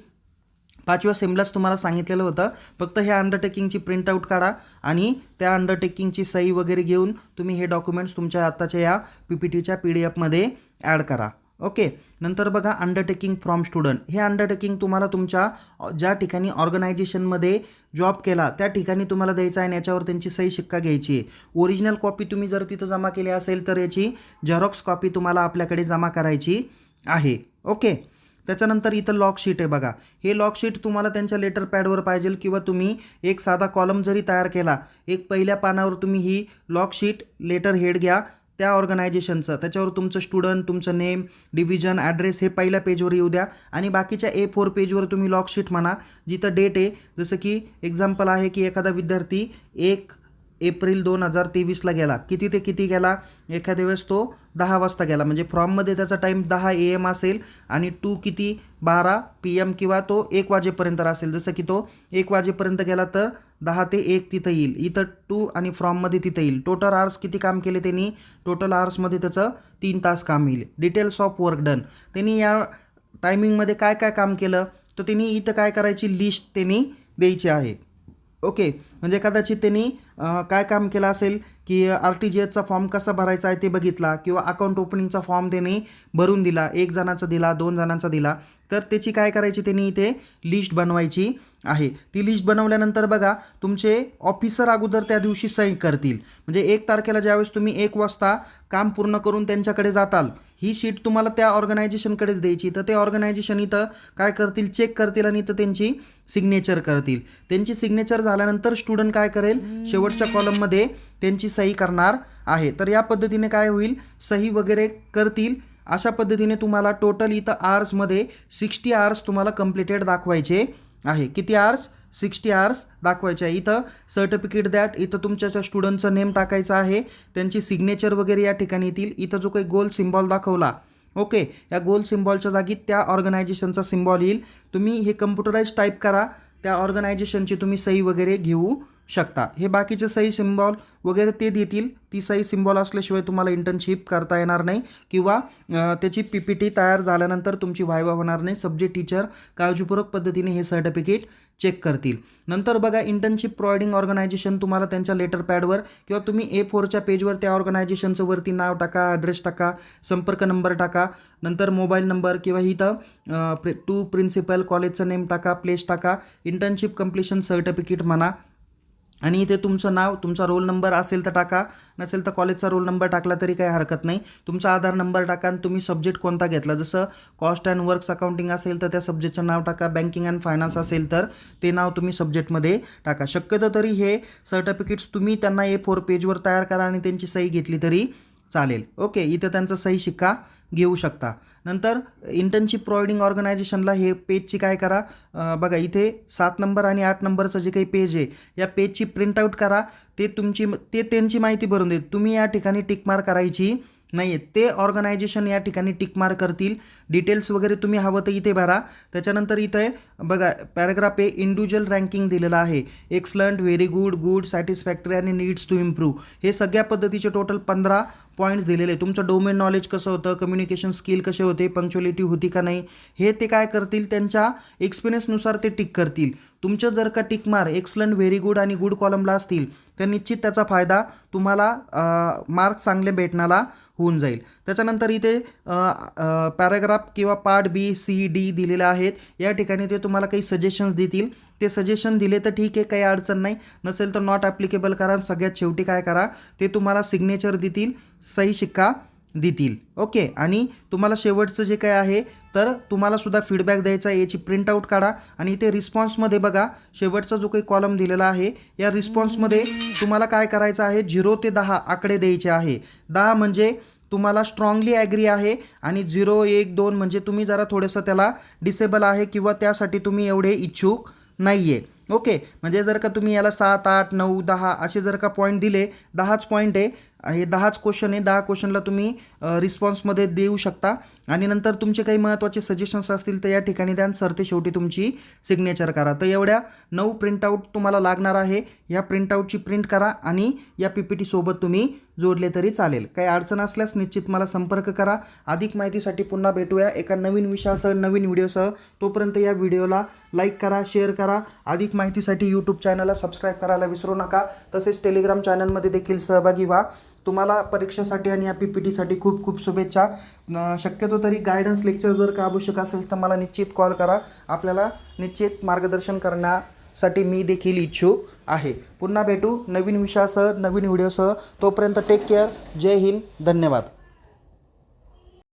5व्या सेमलाच तुम्हाला सांगितलेलं होतं. फक्त हे अंडरटेकिंगची प्रिंटआउट काढा आणि त्या अंडरटेकिंगची सही वगैरे घेऊन तुम्ही हे डॉक्युमेंट्स तुमच्या आत्ताच्या या PPTच्या PDF मध्ये ॲड करा. ओके, नंतर बघा अंडरटेकिंग फ्रॉम स्टुडंट. हे अंडरटेकिंग तुम्हाला तुमच्या ज्या ठिकाणी ऑर्गनायझेशनमध्ये जॉब केला त्या ठिकाणी तुम्हाला द्यायचं आहे आणि याच्यावर त्यांची सही शिक्का घ्यायची आहे. ओरिजिनल कॉपी तुम्ही जर तिथं जमा केली असेल तर याची झेरॉक्स कॉपी तुम्हाला आपल्याकडे जमा करायची आहे. ओके, त्याच्यानंतर इथं लॉग शीट आहे. बघा हे लॉग शीट तुम्हाला त्यांच्या लेटर पॅडवर पाहिजे किंवा तुम्ही एक साधा कॉलम जरी तयार केला, एक पहिल्या पानावर तुम्ही ही लॉग शीट लेटर हेड घ्या, त्या ऑर्गनायझेशनचं, त्याच्यावर तुमचं स्टुडंट, तुमचं नेम, डिव्हिजन, ॲड्रेस हे पहिल्या पेजवर येऊ द्या आणि बाकीच्या A4 पेजवर तुम्ही लॉगशीट म्हणा जिथं डेट आहे. जसं की एक्झाम्पल आहे की एखादा विद्यार्थी 1 एप्रिल 2023ला गेला, किती ते किती गेला, एखाद्या वेळेस तो 10 वाजता गेला, म्हणजे फॉर्ममध्ये त्याचा टाईम 10 AM असेल आणि टू किती 12 PM किंवा तो 1 वाजेपर्यंत असेल. जसं की तो 1 वाजेपर्यंत गेला तर 10 ते 1 तिथं येईल, इथं 2 आणि फ्रॉममध्ये तिथं येईल. टोटल आवर्स किती काम केले त्यांनी, टोटल आवर्समध्ये त्याचं 3 तास काम येईल. डिटेल्स ऑफ वर्क डन, त्यांनी या टायमिंगमध्ये काय काय काम केलं तर त्यांनी इथं काय करायची लिस्ट त्यांनी द्यायची आहे. ओके, म्हणजे कदाचित त्यांनी काय काम केलं असेल की RTGSचा फॉर्म कसा भरायचा आहे ते बघितला किंवा अकाउंट ओपनिंगचा फॉर्म त्यांनी भरून दिला, 1 जणाचा दिला, 2 जणांचा दिला, तर त्याची काय करायची त्यांनी इथे लिस्ट बनवायची आहे. ती लिस्ट बनवल्यानंतर बघा तुमचे ऑफिसर अगोदर त्या दिवशी सही करतील. म्हणजे 1 तारखेला ज्यावेळेस तुम्ही 1 वाजता काम पूर्ण करून त्यांच्याकडे जाताल, ही शीट तुम्हाला त्या ऑर्गनायझेशनकडेच द्यायची. तर ते ऑर्गनायझेशन इथं काय करतील, चेक करतील आणि इथं त्यांची सिग्नेचर करतील. त्यांची सिग्नेचर झाल्यानंतर स्टुडंट काय करेल, शेवटच्या कॉलममध्ये त्यांची सही करणार आहे. तर या पद्धतीने काय होईल, सही वगैरे करतील. अशा पद्धतीने तुम्हाला टोटल इथं आवर्समध्ये 60 आवर्स तुम्हाला कंप्लिटेड दाखवायचे आहे. किती आवर्स, 60 आवर्स दाखवायचे आहे. इथं सर्टिफिकेट दॅट, इथं तुमच्या स्टुडंटचं नेम टाकायचं आहे, त्यांची सिग्नेचर वगैरे या ठिकाणी येतील. इथं जो काही गोल सिम्बॉल दाखवला, ओके, या गोल सिम्बॉलच्या जागी त्या ऑर्गनायझेशनचा सिम्बॉल येईल. तुम्ही हे कम्प्युटराइज टाईप करा, त्या ऑर्गनायझेशनची तुम्ही सही वगैरे घेऊ शकता. हे बाकीचे सही सिम्बॉल वगैरे ते देतील. ती सही सिम्बॉल असल्याशिवाय तुम्हाला इंटर्नशिप करता येणार नाही किंवा त्याची PPT तयार झाल्यानंतर तुमची व्हायवा होणार नाही. सब्जेक्ट टीचर काळजीपूर्वक पद्धतीने हे सर्टिफिकेट चेक करतील. नंतर बघा इंटर्नशिप प्रोव्हाइडिंग ऑर्गनायझेशन, तुम्हाला त्यांच्या लेटर पॅडवर किंवा तुम्ही A4च्या पेजवर त्या ऑर्गनायझेशनचं वरती नाव टाका, ॲड्रेस टाका, संपर्क नंबर टाका, नंतर मोबाईल नंबर किंवा इथं टू प्रिन्सिपल, कॉलेजचं नेम टाका, प्लेस टाका, इंटर्नशिप कम्प्लिशन सर्टिफिकेट म्हणा आणि इथे तुमचं नाव, तुमचा रोल नंबर असेल तर टाका, नसेल तर कॉलेजचा रोल नंबर टाकला तरी काही हरकत नाही. तुमचा आधार नंबर टाका आणि तुम्ही सब्जेक्ट कोणता घेतला, जसं कॉस्ट अँड वर्क्स अकाउंटिंग असेल तर त्या सब्जेक्टचं नाव टाका, बँकिंग अँड फायनान्स असेल तर ते नाव तुम्ही सब्जेक्टमध्ये टाका. शक्यतो तरी हे सर्टिफिकेट्स तुम्ही त्यांना A4 पेजवर तयार करा आणि त्यांची सही घेतली तरी चालेल. ओके, इथं त्यांचा सही शिक्का घेऊ शकता. नंतर इंटर्नशिप प्रोव्हाइडिंग ऑर्गनायझेशनला हे पेजची काय करा, बघा इथे 7 नंबर आणि 8 नंबरचं जे काही पेज आहे या पेजची प्रिंटआउट करा. ते त्यांची माहिती भरून देत, तुम्ही या ठिकाणी टिकमार्क करायची नाही आहे. ते ऑर्गनायझेशन या ठिकाणी टिकमार्क करतील. डिटेल्स वगैरे तुम्ही हवं तर इथे भरा. त्याच्यानंतर इथे बघा पॅराग्राफ इंडिव्हिज्युअल रँकिंग दिलेलं आहे, excellent, very good, good, satisfactory आणि नीड्स टू इम्प्रूव्ह. हे सगळ्या पद्धतीचे टोटल 15 पॉईंट्स दिलेले. तुमचं डोमेन नॉलेज कसं होतं, कम्युनिकेशन स्किल कसे होते, पंक्च्युअलिटी होती का नाही, हे ते काय करतील, त्यांच्या एक्सपिरियन्सनुसार ते टिक करतील. तुमचं जर का tick mark excellent, very good आणि गुड कॉलमला असतील तर निश्चित त्याचा फायदा तुम्हाला मार्क्स चांगले भेटण्याला होऊन जाईल. त्याच्यानंतर इथे पॅराग्राफ किंवा पार्ट B, C, D दिलेले आहेत. या ठिकाणी ते तुम्हाला काही सजेशन्स देतील. ते सजेशन दिले तर ठीक आहे, काही अडचण नाही, नसेल तर नॉट ॲप्लिकेबल करा. सगळ्यात शेवटी काय करा, ते तुम्हाला सिग्नेचर देतील, सही शिक्का देतील. ओके, आणि तुम्हाला शेवटचं जे काय आहे तर तुम्हाला सुद्धा फीडबॅक द्यायचा आहे. याची प्रिंटआउट काढा आणि इथे रिस्पॉन्समध्ये बघा शेवटचा जो काही कॉलम दिलेला आहे या रिस्पॉन्समध्ये तुम्हाला काय करायचं आहे, 0 ते 10 आकडे द्यायचे आहे. 10 म्हणजे तुम्हाला स्ट्रॉंगली ॲग्री आहे आणि 0, 1, 2 म्हणजे तुम्ही जरा थोडंसं त्याला डिसेबल आहे किंवा त्यासाठी तुम्ही एवढे इच्छुक नाही आहे. ओके, म्हणजे जर का तुम्ही याला 7, 8, 9, 10 असे जर का पॉईंट दिले, 10च पॉईंट आहे, हे 10च क्वेश्चन आहे, 10 क्वेश्चनला तुम्ही रिस्पॉन्समध्ये देऊ शकता. आणि नंतर तुमचे काही महत्त्वाचे सजेशन्स असतील तर या ठिकाणी द्या, सर ते शेवटी तुमची सिग्नेचर करा. तर एवढ्या 9 प्रिंटआउट तुम्हाला लागणार आहे. या प्रिंटआउटची प्रिंट करा आणि या PPT सोबत तुम्ही जोडले तरी चालेल. काही अडचण असल्यास निश्चित मला संपर्क करा. अधिक माहितीसाठी पुन्हा भेटूया एका नवीन विषयासह, नवीन व्हिडिओसह. तोपर्यंत या व्हिडिओला लाईक करा, शेअर करा. अधिक माहितीसाठी यूट्यूब चॅनलला सबस्क्राईब करायला विसरू नका. तसेच टेलिग्राम चॅनलमध्ये देखील सहभागी व्हा. तुम्हाला परीक्षेसाठी आणि या PPTसाठी खूप खूप शुभेच्छा. शक्यतो तरी गायडन्स लेक्चर जर का आवश्यक असेल तर मला निश्चित कॉल करा. आपल्याला निश्चित मार्गदर्शन करण्यासाठी मी देखील इच्छुक आहे. पुन्हा भेटू नवीन विषयासह, नवीन व्हिडिओसह. तोपर्यंत टेक केअर. जय हिंद. धन्यवाद.